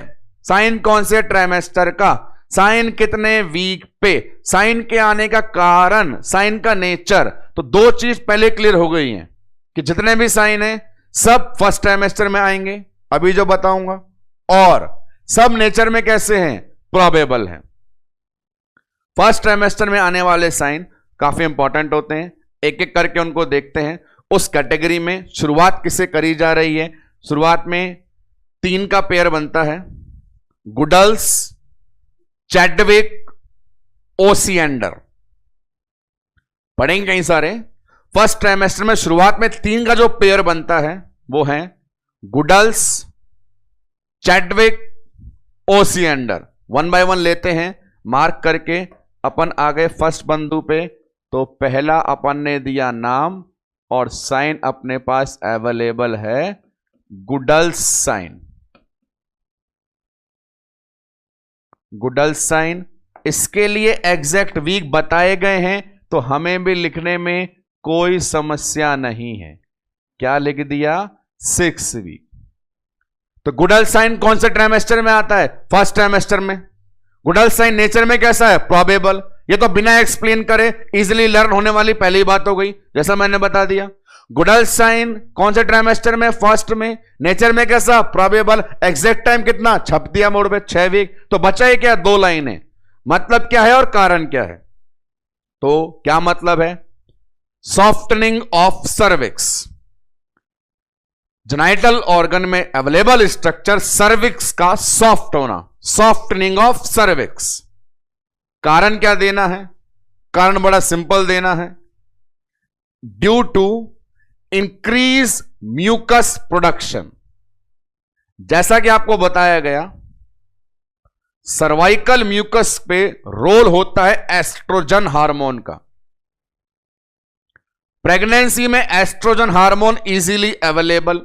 साइन कौन से ट्राइमेस्टर का, साइन कितने वीक पे, साइन के आने का कारण, साइन का नेचर। तो 2 चीज पहले क्लियर हो गई हैं कि जितने भी साइन हैं सब फर्स्ट ट्राइमेस्टर में आएंगे, अभी जो बताऊंगा, और सब नेचर में कैसे हैं? प्रोबेबल हैं। फर्स्ट ट्राइमेस्टर में आने वाले साइन काफी इंपॉर्टेंट होते हैं, एक एक करके उनको देखते हैं। उस कैटेगरी में शुरुआत किससे करी जा रही है? शुरुआत में 3 का पेयर बनता है, गुडल्स, चैडविक, ओसिएंडर। पढ़ेंगे कहीं सारे। फर्स्ट ट्राइमेस्टर में शुरुआत में 3 का जो पेयर बनता है वो है गुडल्स, चैडविक, ओसिएंडर। 1 बाय 1 लेते हैं, मार्क करके अपन आ गए फर्स्ट बंधु पे। तो पहला अपन ने दिया नाम और साइन अपने पास अवेलेबल है गुडल्स साइन। गुडल्स साइन, इसके लिए एग्जैक्ट वीक बताए गए हैं तो हमें भी लिखने में कोई समस्या नहीं है। क्या लिख दिया? 6 वीक। तो गुडल्स साइन कौन से ट्राइमेस्टर में आता है? फर्स्ट ट्राइमेस्टर में। गुडल्स साइन नेचर में कैसा है? प्रोबेबल। ये तो बिना एक्सप्लेन करे इजीली लर्न होने वाली पहली बात हो गई, जैसा मैंने बता दिया। गुडल्स साइन कौन से ट्राइमेस्टर में? फर्स्ट में। नेचर में कैसा? प्रोबेबल। एग्जैक्ट टाइम कितना? छप दिया मोड़ पे, 6 वीक। तो बचा है क्या? 2 लाइनें। मतलब क्या है और कारण क्या है? तो क्या मतलब है? Softening of cervix. Genital organ में अवेलेबल स्ट्रक्चर सर्विक्स का सॉफ्ट होना, सॉफ्टनिंग ऑफ सर्विक्स। कारण क्या देना है? कारण बड़ा सिंपल देना है, due to increase mucus production. जैसा कि आपको बताया गया, सर्वाइकल म्यूकस पे रोल होता है एस्ट्रोजन हार्मोन का। प्रेगनेंसी में एस्ट्रोजन हार्मोन इजीली अवेलेबल,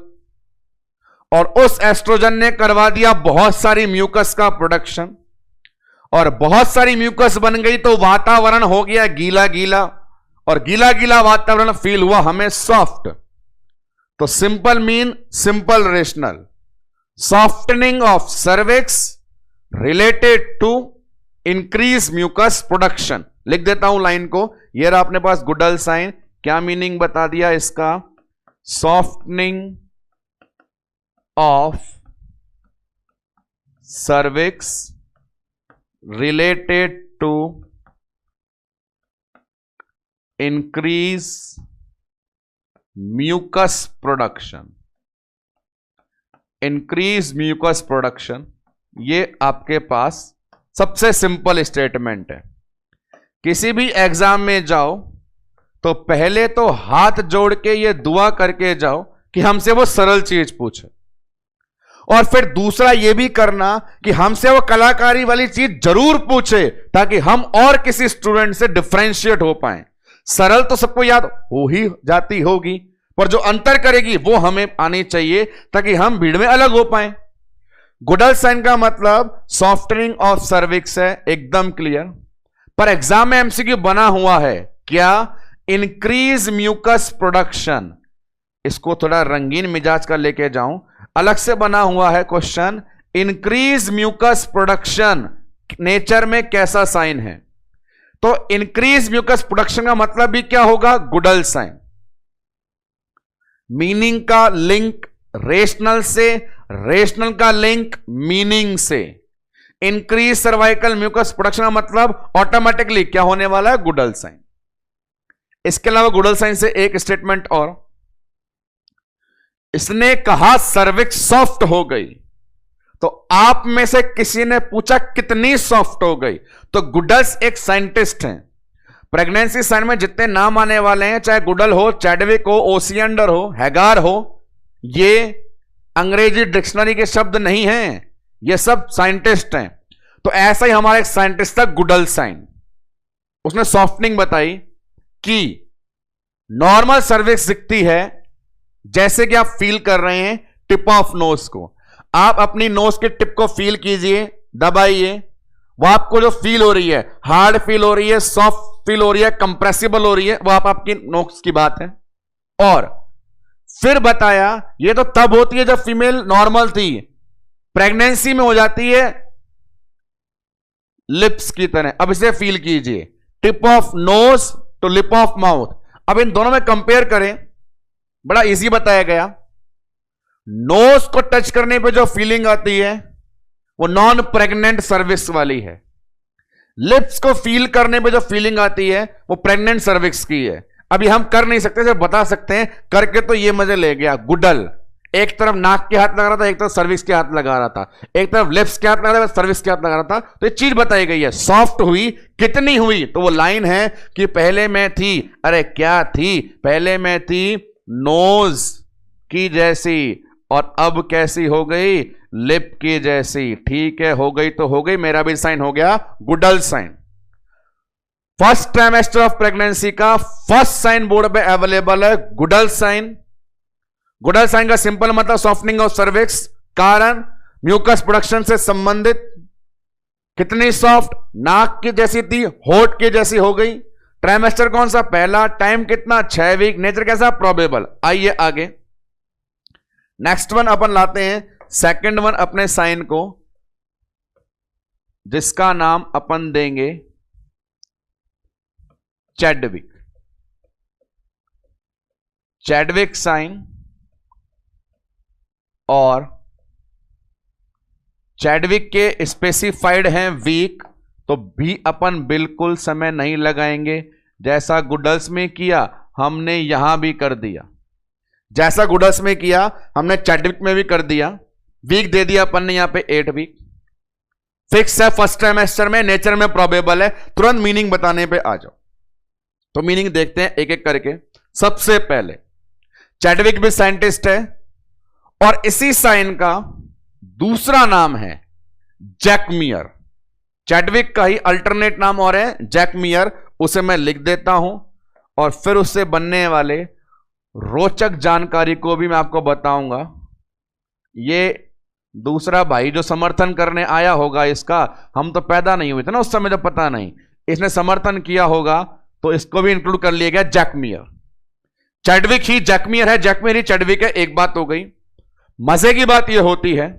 और उस एस्ट्रोजन ने करवा दिया बहुत सारी म्यूकस का प्रोडक्शन, और बहुत सारी म्यूकस बन गई तो वातावरण हो गया गीला गीला, और गीला गीला वातावरण फील हुआ हमें सॉफ्ट। तो simple mean simple rational, softening of cervix related to increase mucus production. लिख देता हूं लाइन को, ये रहा अपने पास गुडल साइन। क्या मीनिंग बता दिया इसका? Softening of cervix related to increase mucus production. Increase mucus production, ये आपके पास सबसे सिंपल स्टेटमेंट है। किसी भी एग्जाम में जाओ तो पहले तो हाथ जोड़ के ये दुआ करके जाओ कि हमसे वो सरल चीज पूछे, और फिर दूसरा ये भी करना कि हमसे वो कलाकारी वाली चीज जरूर पूछे, ताकि हम और किसी स्टूडेंट से डिफरेंशिएट हो पाए। सरल तो सबको याद हो ही जाती होगी, पर जो अंतर करेगी वो हमें आनी चाहिए, ताकि हम भीड़ में अलग हो पाए। गुडल साइन का मतलब सॉफ्टनिंग ऑफ सर्विक्स है, एकदम क्लियर। पर एग्जाम में एमसीक्यू बना हुआ है क्या? Increase mucus production. इसको थोड़ा रंगीन मिजाज का लेके जाऊं, अलग से बना हुआ है question, increase mucus production nature में कैसा साइन है? तो इंक्रीज म्यूकस प्रोडक्शन का मतलब भी क्या होगा? Goodell sign. मीनिंग का लिंक रेशनल से, रेशनल का लिंक मीनिंग से। इंक्रीज सर्वाइकल म्यूकस प्रोडक्शन का मतलब ऑटोमेटिकली क्या होने वाला है? Goodell sign. इसके अलावा गुडल साइन से एक स्टेटमेंट और, इसने कहा सर्विक्स सॉफ्ट हो गई, तो आप में से किसी ने पूछा कितनी सॉफ्ट हो गई? तो गुडल्स एक साइंटिस्ट हैं। प्रेगनेंसी साइन में जितने नाम आने वाले हैं, चाहे गुडल हो, चैडविक हो, ओसियंडर हो, हैगार हो, ये अंग्रेजी डिक्शनरी के शब्द नहीं हैं, ये सब साइंटिस्ट हैं। तो ऐसा ही हमारा एक साइंटिस्ट था गुडल साइन, उसने सॉफ्टनिंग बताई कि नॉर्मल सर्विक्स दिखती है जैसे कि आप फील कर रहे हैं टिप ऑफ नोज को। आप अपनी नोज के टिप को फील कीजिए, दबाइए, वो आपको जो फील हो रही है, हार्ड फील हो रही है, सॉफ्ट फील हो रही है, कंप्रेसिबल हो रही है, वो आपकी नोज की बात है। और फिर बताया ये तो तब होती है जब फीमेल नॉर्मल थी, प्रेगनेंसी में हो जाती है लिप्स की तरह। अब इसे फील कीजिए, टिप ऑफ नोज तो लिप ऑफ माउथ। अब इन दोनों में कंपेयर करें, बड़ा इजी बताया गया। नोज को टच करने पे जो फीलिंग आती है वो नॉन प्रेग्नेंट सर्विक्स वाली है। लिप्स को फील करने पे जो फीलिंग आती है वो प्रेग्नेंट सर्विक्स की है। अभी हम कर नहीं सकते, सिर्फ बता सकते हैं, करके तो ये मजे ले गया। गुडल एक तरफ नाक के हाथ लगा रहा था, एक तरफ सर्विक्स के हाथ लगा रहा था, एक तरफ लिप्स के हाथ लगा रहा था, सर्विक्स के हाथ लगा रहा था। तो ये चीज बताई गई है, सॉफ्ट हुई, कितनी हुई? तो वो लाइन है कि पहले मैं थी, अरे क्या थी? पहले मैं थी नोज की जैसी, और अब कैसी हो गई? लिप की जैसी। ठीक है, हो गई तो हो गई, मेरा भी साइन हो गया Goodell sign. First trimester of pregnancy का फर्स्ट साइन बोर्ड पे अवेलेबल है, गुडल साइन। गुडल साइन का सिंपल मतलब सॉफ्टनिंग ऑफ सर्विक्स। कारण म्यूकस प्रोडक्शन से संबंधित। कितनी सॉफ्ट? नाक की जैसी थी, होठ की जैसी हो गई। ट्राइमेस्टर कौन सा? पहला। टाइम कितना? 6 वीक। नेचर कैसा? प्रोबेबल। आइए आगे, नेक्स्ट वन अपन लाते हैं, सेकंड वन अपने साइन को, जिसका नाम अपन देंगे चैडविक। Chadwick sign. और चैडविक के स्पेसिफाइड हैं वीक, तो भी अपन बिल्कुल समय नहीं लगाएंगे, जैसा गुडल्स में किया हमने यहां भी कर दिया, जैसा गुडस में किया हमने चैडविक में भी कर दिया। वीक दे दिया अपन ने यहां पे 8 वीक। फिक्स है फर्स्ट ट्राइमेस्टर में, नेचर में प्रोबेबल है। तुरंत मीनिंग बताने पे आ जाओ। तो मीनिंग देखते हैं एक एक करके। सबसे पहले चैडविक भी साइंटिस्ट है और इसी साइन का दूसरा नाम है जैकमियर। चैडविक का ही अल्टरनेट नाम और है जैकमियर, उसे मैं लिख देता हूं और फिर उससे बनने वाले रोचक जानकारी को भी मैं आपको बताऊंगा। ये दूसरा भाई जो समर्थन करने आया होगा इसका, हम तो पैदा नहीं हुए थे ना उस समय, जब पता नहीं, इसने समर्थन किया होगा तो इसको भी इंक्लूड कर लिया गया जैकमियर। चैडविक ही जैकमियर है, जैकमियर ही चैडविक है। एक बात हो गई। मजे की बात यह होती है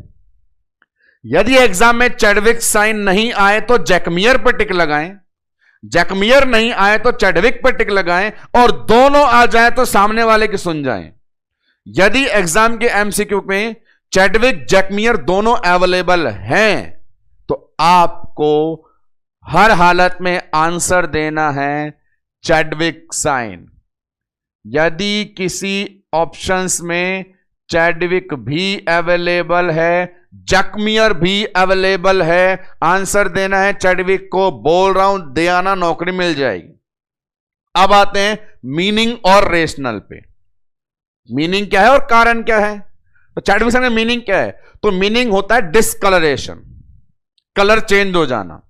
यदि एग्जाम में चैडविक साइन नहीं आए तो जैकमियर पर टिक लगाएं, जैकमियर नहीं आए तो चैडविक पर टिक लगाएं, और दोनों आ जाए तो सामने वाले की सुन जाएं। यदि एग्जाम के एमसीक्यू में चैडविक जैकमियर दोनों अवेलेबल हैं तो आपको हर हालत में आंसर देना है चैडविक साइन। यदि किसी ऑप्शंस में चैडविक भी अवेलेबल है, जैकमियर भी अवेलेबल है, आंसर देना है चैडविक को। बोल रहा हूं, दे आना, नौकरी मिल जाएगी। अब आते हैं मीनिंग और रेशनल पे। मीनिंग क्या है और कारण क्या है? तो चैडविक साइन में मीनिंग क्या है? तो मीनिंग होता है डिस्कलरेशन, कलर चेंज हो जाना।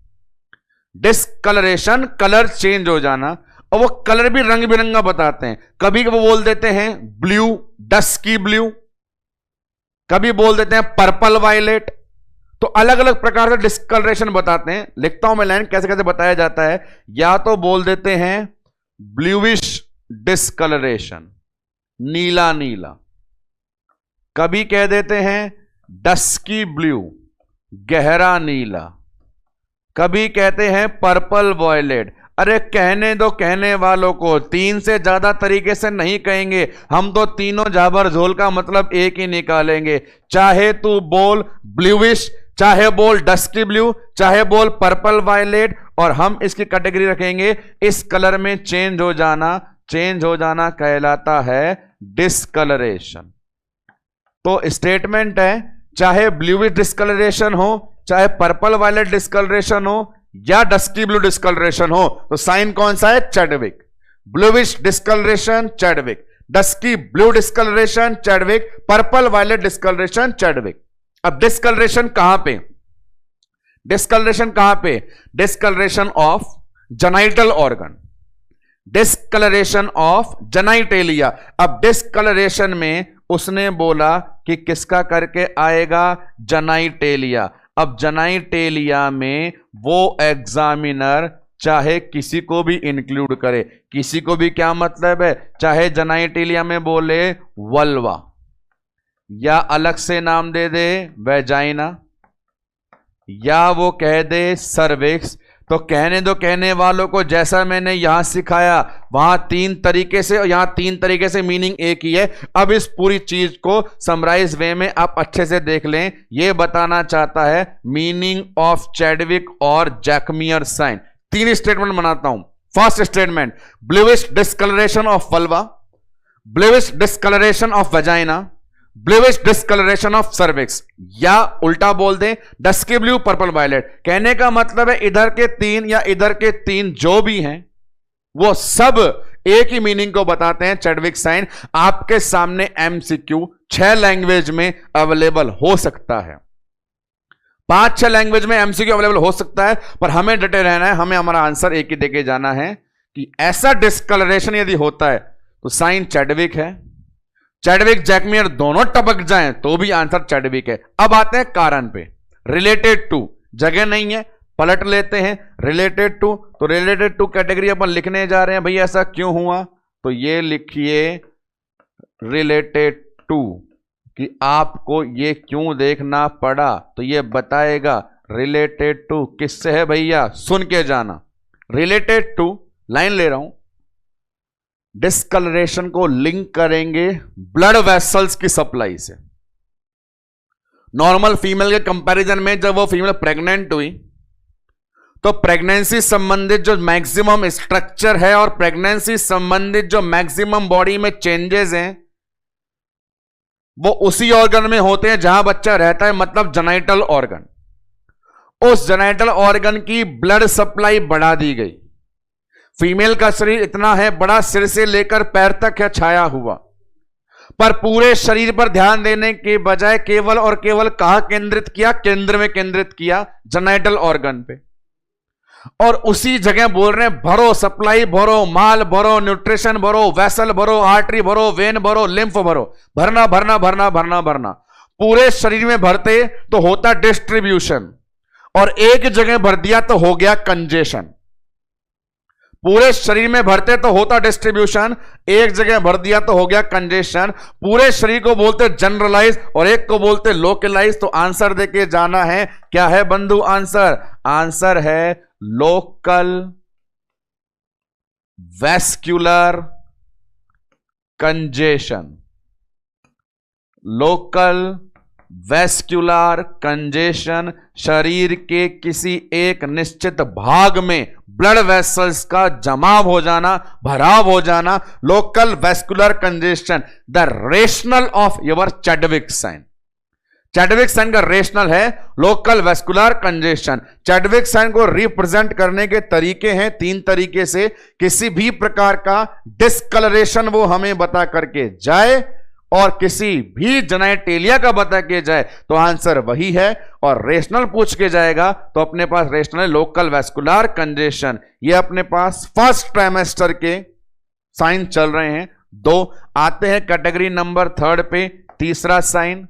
डिस्कलरेशन, कलर चेंज हो जाना। और वो कलर भी रंग बिरंगा बताते हैं। कभी वो बोल देते हैं ब्लू, डस्की ब्लू, कभी बोल देते हैं पर्पल वायलेट। तो अलग अलग प्रकार से डिस्कलरेशन बताते हैं। लिखता हूं मैं लाइन कैसे कैसे बताया जाता है। या तो बोल देते हैं ब्लूइश डिस्कलरेशन, नीला नीला। कभी कह देते हैं डस्की ब्लू, गहरा नीला। कभी कहते हैं पर्पल वॉयलेट। अरे कहने दो कहने वालों को, 3 से ज्यादा तरीके से नहीं कहेंगे हम तो। तीनों जाबर झोल का मतलब एक ही निकालेंगे। चाहे तू बोल ब्लूइश, चाहे बोल डस्की ब्लू, चाहे बोल पर्पल वायलेट, और हम इसकी कैटेगरी रखेंगे इस कलर में चेंज हो जाना। चेंज हो जाना कहलाता है डिस्कलरेशन। तो स्टेटमेंट है चाहे ब्लूइश डिस्कलरेशन हो, चाहे पर्पल वायलेट डिस्कलरेशन हो, या डस्की ब्लू डिस्कलरेशन हो, तो साइन कौन सा है? Chadwick. Bluish discolouration Chadwick, dusky blue discolouration Chadwick, purple violet discolouration Chadwick. अब डिस्कलरेशन कहां पे? डिस्कलरेशन कहां पे? Discolouration of genital organ, discolouration of genitalia. अब डिस्कलरेशन में उसने बोला कि किसका करके आएगा? जेनाइटेलिया। अब जेनाइटेलिया में वो एग्जामिनर चाहे किसी को भी इंक्लूड करे। किसी को भी क्या मतलब है? चाहे जेनाइटेलिया में बोले वल्वा, या अलग से नाम दे दे वेजाइना, या वो कह दे सर्विक्स। तो कहने दो कहने वालों को, जैसा मैंने यहां सिखाया वहां 3 तरीके से और यहां 3 तरीके से मीनिंग एक ही है। अब इस पूरी चीज को समराइज वे में आप अच्छे से देख लें। यह बताना चाहता है मीनिंग ऑफ चैडविक और जैकमियर साइन। 3 स्टेटमेंट बनाता हूं। First statement, bluish discolouration of vulva, bluish discolouration of vagina, bluish discolouration of cervix, या उल्टा बोल दें डस्की ब्लू पर्पल वायलेट। कहने का मतलब है इधर के 3 या इधर के 3 जो भी हैं वो सब एक ही मीनिंग को बताते हैं, चैडविक साइन। आपके सामने एमसीक्यू 6 लैंग्वेज में अवेलेबल हो सकता है, 5-6 लैंग्वेज में एमसीक्यू अवेलेबल हो सकता है, पर हमें डटे रहना है। हमें हमारा आंसर एक ही देके जाना है कि ऐसा डिस्कलरेशन यदि होता है तो साइन चैडविक है। चैडविक जैकमियर दोनों टपक जाएं तो भी आंसर चैडविक है। अब आते हैं कारण पे। रिलेटेड टू, जगह नहीं है, पलट लेते हैं। रिलेटेड टू, तो रिलेटेड टू कैटेगरी अपन लिखने जा रहे हैं। भैया ऐसा क्यों हुआ? तो ये लिखिए रिलेटेड टू, कि आपको ये क्यों देखना पड़ा, तो ये बताएगा रिलेटेड टू किससे है भैया, सुन के जाना। रिलेटेड टू, लाइन ले रहा हूं, डिस्कलरेशन को लिंक करेंगे ब्लड वेसल्स की सप्लाई से। नॉर्मल फीमेल के कंपैरिजन में जब वो फीमेल प्रेग्नेंट हुई तो प्रेगनेंसी संबंधित जो मैक्सिमम स्ट्रक्चर है और प्रेगनेंसी संबंधित जो मैक्सिमम बॉडी में चेंजेस हैं वो उसी ऑर्गन में होते हैं जहां बच्चा रहता है, मतलब जेनिटल ऑर्गन। उस जेनिटल ऑर्गन की ब्लड सप्लाई बढ़ा दी गई। फीमेल का शरीर इतना है बड़ा, सिर से लेकर पैर तक है छाया हुआ, पर पूरे शरीर पर ध्यान देने के बजाय केवल और केवल कहां केंद्रित किया? केंद्र में केंद्रित किया, जेनिटल ऑर्गन पे। और उसी जगह बोल रहे हैं भरो, सप्लाई भरो, माल भरो, न्यूट्रिशन भरो, वेसल भरो, आर्टरी भरो, वेन भरो, लिम्फ भरो, भरना भरना भरना भरना भरना। पूरे शरीर में भरते तो होता डिस्ट्रीब्यूशन, और एक जगह भर दिया तो हो गया कंजेशन। पूरे शरीर में भरते तो होता डिस्ट्रीब्यूशन, एक जगह भर दिया तो हो गया कंजेशन। पूरे शरीर को बोलते जनरलाइज और एक को बोलते लोकलाइज। तो आंसर देके जाना है, क्या है बंधु आंसर? आंसर है local vascular congestion. Local vascular congestion शरीर के किसी एक निश्चित भाग में ब्लड वेसल्स का जमाव हो जाना, भराव हो जाना, local vascular congestion. The rational of your Chadwick sign. Chadwick sign का रेशनल है local vascular congestion. Chadwick sign को रिप्रेजेंट करने के तरीके हैं 3 तरीके से। किसी भी प्रकार का डिस्कलरेशन वो हमें बता करके जाए और किसी भी जेनिटेलिया का बता के जाए तो आंसर वही है। और रेशनल पूछ के जाएगा तो अपने पास रेशनल लोकल वैस्कुलर कंजेशन। ये अपने पास फर्स्ट ट्राइमेस्टर के साइन चल रहे हैं 2। आते हैं कैटेगरी नंबर 3 पे, तीसरा साइन।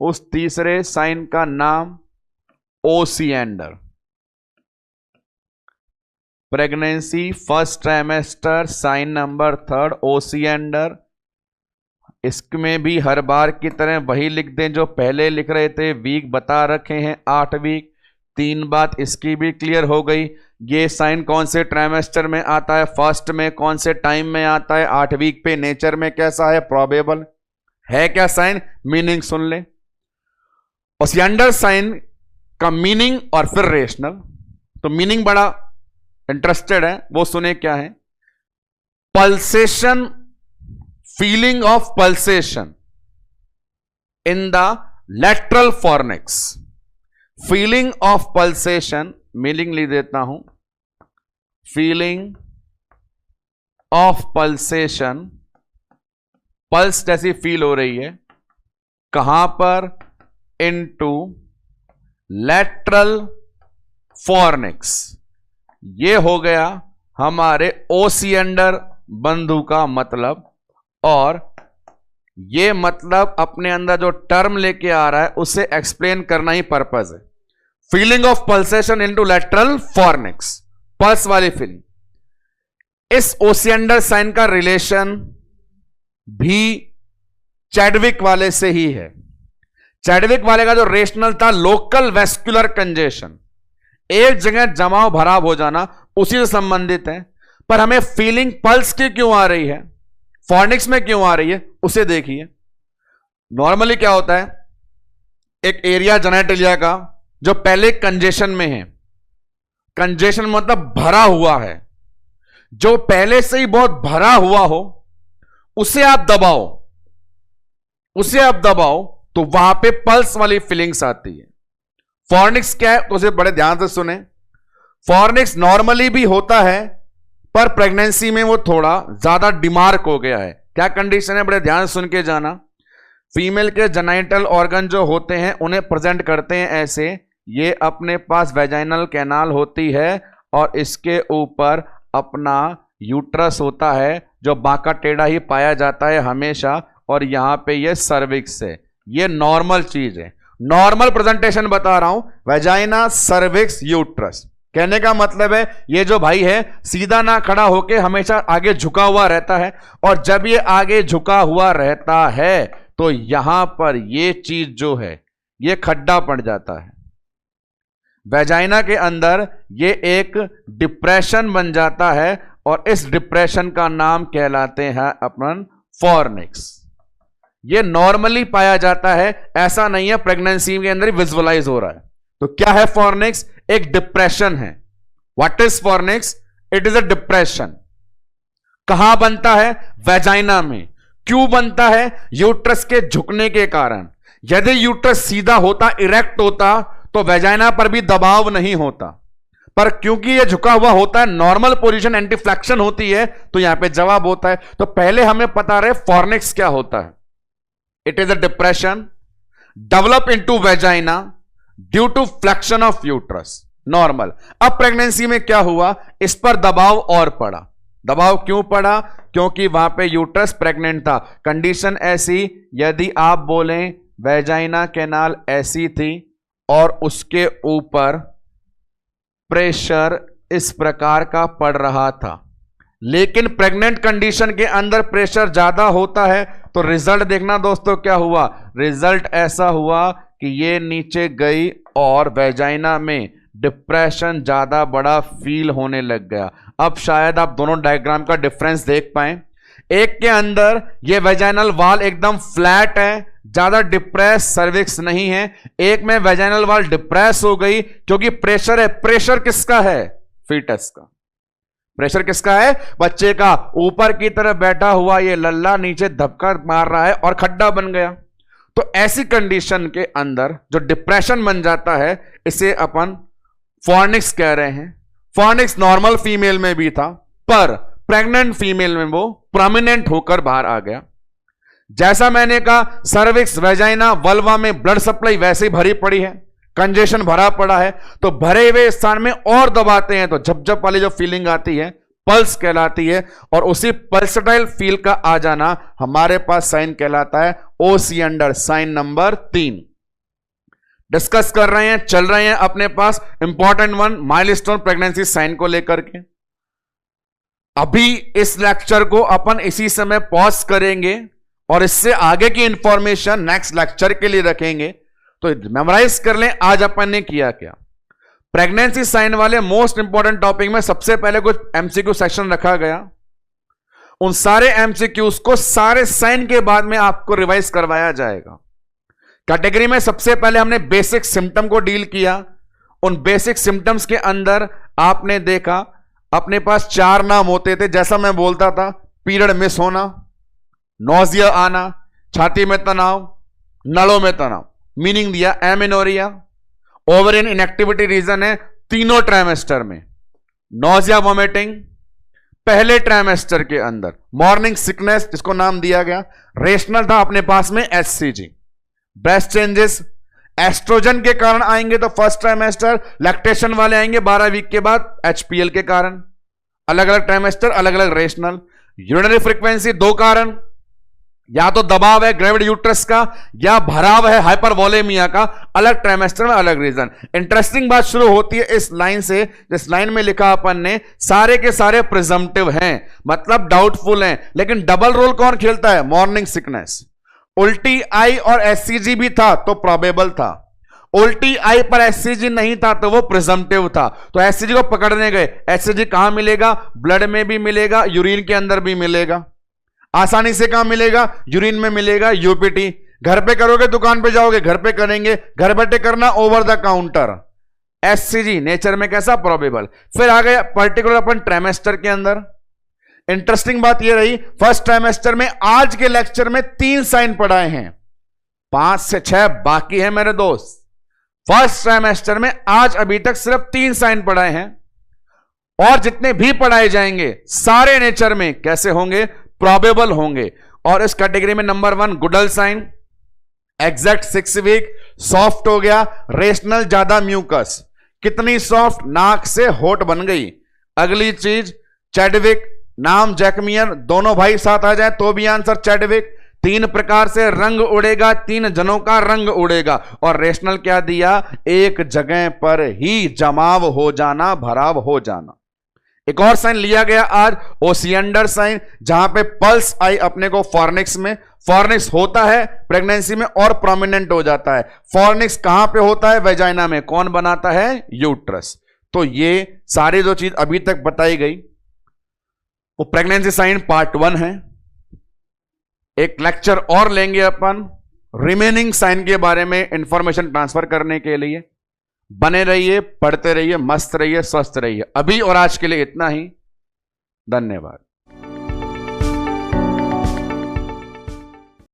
उस तीसरे साइन का नाम Osiander. Pregnancy first trimester sign number 3 Osiander. इसमें भी हर बार की तरह वही लिख दें जो पहले लिख रहे थे। वीक बता रखे हैं 8 वीक। 3 बात इसकी भी क्लियर हो गई। ये साइन कौन से ट्राइमेस्टर में आता है? फर्स्ट में। कौन से टाइम में आता है? 8 वीक पे। नेचर में कैसा है? प्रोबेबल है। क्या साइन? मीनिंग सुन ले। ओसिएंडर साइन का मीनिंग और फिर रेशनल। तो मीनिंग बड़ा इंटरेस्टेड है, वो सुने क्या है। Pulsation, feeling of pulsation in the lateral fornix। feeling of pulsation, meaning लिख देता हूं। feeling of pulsation, पल्स जैसी फील हो रही है। कहां पर? into lateral fornix। ये हो गया हमारे ओसिएंडर बंधु का मतलब। और ये मतलब अपने अंदर जो टर्म लेके आ रहा है उसे एक्सप्लेन करना ही पर्पस है। Feeling of pulsation into lateral fornix, pulse वाली फीलिंग। इस ओसिएंडर साइन का रिलेशन भी चैडविक वाले से ही है। चैडविक वाले का जो रेशनल था लोकल वैस्कुलर कंजेशन, एक जगह जमाव भराव हो जाना, उसी से संबंधित है। पर हमें फीलिंग पल्स की क्यों आ रही है, फॉर्निक्स में क्यों आ रही है, उसे देखिए। नॉर्मली क्या होता है, एक एरिया जेनिटेलिया का जो पहले कंजेशन में है, कंजेशन मतलब भरा हुआ है, जो पहले से ही बहुत भरा हुआ हो उसे आप दबाओ, उसे आप दबाओ तो वहां पे पल्स वाली फीलिंग्स आती है। फॉर्निक्स क्या है तो उसे बड़े ध्यान से सुने। फॉर्निक्स नॉर्मली भी होता है पर प्रेगनेंसी में वो थोड़ा ज्यादा डिमार्क हो गया है। क्या कंडीशन है, बड़े ध्यान सुन के जाना। फीमेल के जेनिटल ऑर्गन जो होते हैं उन्हें प्रेजेंट करते हैं ऐसे। ये अपने पास वेजाइनल कैनाल होती है और इसके ऊपर अपना यूट्रस होता है जो बांका टेढ़ा ही पाया जाता है हमेशा, और यहां पे ये सर्विक्स है। ये नॉर्मल चीज है, नॉर्मल प्रेजेंटेशन बता रहा हूं। Vagina, cervix, uterus. कहने का मतलब है ये जो भाई है सीधा ना खड़ा होके हमेशा आगे झुका हुआ रहता है, और जब ये आगे झुका हुआ रहता है तो यहां पर ये चीज जो है ये खड्डा पड़ जाता है। वेजाइना के अंदर ये एक डिप्रेशन बन जाता है और इस डिप्रेशन का नाम कहलाते हैं अपन फॉर्निक्स। ये नॉर्मली पाया जाता है, ऐसा नहीं है प्रेगनेंसी के अंदर विजुअलाइज हो रहा है। तो क्या है फॉर्निक्स? एक डिप्रेशन है। What is fornix? It is a depression. कहां बनता है? वेजाइना में। क्यों बनता है? यूट्रस के झुकने के कारण। यदि यूट्रस सीधा होता, इरेक्ट होता, तो वेजाइना पर भी दबाव नहीं होता, पर क्योंकि यह झुका हुआ होता है, नॉर्मल पोजीशन एंटी फ्लेक्शन होती है, तो यहां पे जवाब होता है। तो पहले हमें पता रहे फॉर्निक्स क्या होता है। It is a depression develop into vagina due to flexion of uterus, normal. अब प्रेगनेंसी में क्या हुआ? इस पर दबाव और पड़ा। दबाव क्यों पड़ा? क्योंकि वहां पे यूट्रस प्रेग्नेंट था। कंडीशन ऐसी, यदि आप बोलें वेजाइना कैनाल ऐसी थी और उसके ऊपर प्रेशर इस प्रकार का पड़ रहा था, लेकिन प्रेग्नेंट कंडीशन के अंदर प्रेशर ज्यादा होता है, तो रिजल्ट देखना दोस्तों क्या हुआ। रिजल्ट ऐसा हुआ कि ये नीचे गई और वेजाइना में डिप्रेशन ज्यादा बड़ा फील होने लग गया। अब शायद आप दोनों डायग्राम का डिफरेंस देख पाएं। एक के अंदर ये वेजाइनल वॉल एकदम फ्लैट है, ज्यादा डिप्रेस सर्विक्स नहीं है। एक में वेजाइनल वॉल डिप्रेस हो गई क्योंकि प्रेशर है। प्रेशर किसका है? फीटस का। प्रेशर किसका है? बच्चे का। ऊपर की तरफ बैठा हुआ ये लल्ला नीचे धक्का मार रहा है और खड्डा बन गया। तो ऐसी कंडीशन के अंदर जो डिप्रेशन बन जाता है, इसे अपन फॉर्निक्स कह रहे हैं। फॉर्निक्स नॉर्मल फीमेल में भी था, पर प्रेग्नेंट फीमेल में वो प्रोमिनेंट होकर बाहर आ गया। जैसा मैंने कहा, सर्विक्स, वेजाइना, वल्वा में ब्लड सप्लाई वैसे ही भरी पड़ी है, कंजेशन भरा पड़ा है, तो भरे हुए स्थान में और दबाते हैं तो झपझप वाली जो फीलिंग आती है पल्स कहलाती है, और उसी पल्सटाइल फील का आ जाना हमारे पास साइन कहलाता है ओसी अंडर, साइन नंबर 3। डिस्कस कर रहे हैं, चल रहे हैं अपने पास important one milestone pregnancy sign को लेकर के। अभी इस लेक्चर को अपन इसी समय पॉज करेंगे और इससे आगे की इंफॉर्मेशन नेक्स्ट लेक्चर के लिए रखेंगे। तो मेमोराइज कर लें आज अपन ने किया क्या। प्रेगनेंसी साइन वाले मोस्ट इंपॉर्टेंट टॉपिक में सबसे पहले कुछ एमसीक्यू सेक्शन रखा गया। उन सारे एमसीक्यूज को सारे साइन के बाद में आपको रिवाइज करवाया जाएगा। कैटेगरी में सबसे पहले हमने बेसिक सिम्टम को डील किया। उन बेसिक सिम्टम्स के अंदर आपने देखा अपने पास 4 नाम होते थे। जैसा मैं बोलता था, पीरियड मिस होना, नोजिया आना, छाती में तनाव, नलों में तनाव। मीनिंग दिया एमेनोरिया, ओवरियन इनएक्टिविटी रीजन है तीनों ट्राइमेस्टर में, नोजिया वोमिटिंग पहले ट्राइमेस्टर के अंदर, मॉर्निंग सिकनेस जिसको नाम दिया गया, रेशनल था अपने पास में एचसीजी, ब्रेस्ट चेंजेस एस्ट्रोजन के कारण आएंगे तो फर्स्ट ट्राइमेस्टर, लैक्टेशन वाले आएंगे 12 वीक के बाद एचपीएल के कारण, अलग अलग ट्राइमेस्टर अलग अलग रेशनल। यूरिनरी फ्रीक्वेंसी 2 कारण, या तो दबाव है ग्रेविड यूट्रस का या भराव है हाइपरवोलेमिया का, अलग ट्राइमेस्टर में अलग रीजन। इंटरेस्टिंग बात शुरू होती है इस लाइन से, जिस लाइन में लिखा अपन ने सारे के सारे प्रिजम्पटिव हैं, मतलब डाउटफुल हैं, लेकिन डबल रोल कौन खेलता है? Morning sickness. उल्टी आई और एससीजी भी था तो प्रोबेबल था, उल्टी आई पर एससीजी नहीं था तो वो प्रिजम्पटिव था। तो एससीजी को पकड़ने गए, एससीजी कहां मिलेगा? ब्लड में भी मिलेगा, यूरिन के अंदर भी मिलेगा। आसानी से कहां मिलेगा? यूरिन में मिलेगा, यूपीटी। घर पे करोगे, दुकान पे जाओगे, घर पे करेंगे, घर बैठे करना, over the counter. SCG nature में कैसा? प्रोबेबल। फिर आ गया पर्टिकुलर अपन ट्राइमेस्टर के अंदर। इंटरेस्टिंग बात यह रही, फर्स्ट ट्राइमेस्टर में आज के लेक्चर में 3 साइन पढ़ाए हैं, 5 से 6 बाकी है मेरे दोस्त। फर्स्ट ट्राइमेस्टर में आज अभी तक सिर्फ 3 साइन पढ़ाए हैं, और जितने भी पढ़ाए जाएंगे सारे नेचर में कैसे होंगे? प्रोबेबल होंगे। और इस कैटेगरी में number 1 Goodell sign, exact 6 week, soft हो गया, रेशनल ज्यादा म्यूकस। कितनी सॉफ्ट? नाक से होठ बन गई। अगली चीज चैडविक, नाम जैकमियर, दोनों भाई साथ आ जाए तो भी आंसर चैडविक। 3 प्रकार से रंग उड़ेगा, 3 जनों का रंग उड़ेगा। और रेशनल क्या दिया? एक जगह पर ही जमाव हो जाना, भराव हो जाना। एक और साइन लिया गया आज, ओसिएंडर साइन, जहां पे पल्स आई अपने को फॉर्निक्स में। फॉर्निक्स होता है प्रेगनेंसी में और प्रोमिनेंट हो जाता है। फॉर्निक्स कहां पे होता है? वेजाइना में। कौन बनाता है? यूट्रस। तो ये सारी जो चीज अभी तक बताई गई वो प्रेगनेंसी साइन पार्ट 1 है। एक लेक्चर और लेंगे अपन रिमेनिंग साइन के बारे में इंफॉर्मेशन ट्रांसफर करने के लिए। बने रहिए, पढ़ते रहिए, मस्त रहिए, स्वस्थ रहिए। अभी और आज के लिए इतना ही। धन्यवाद।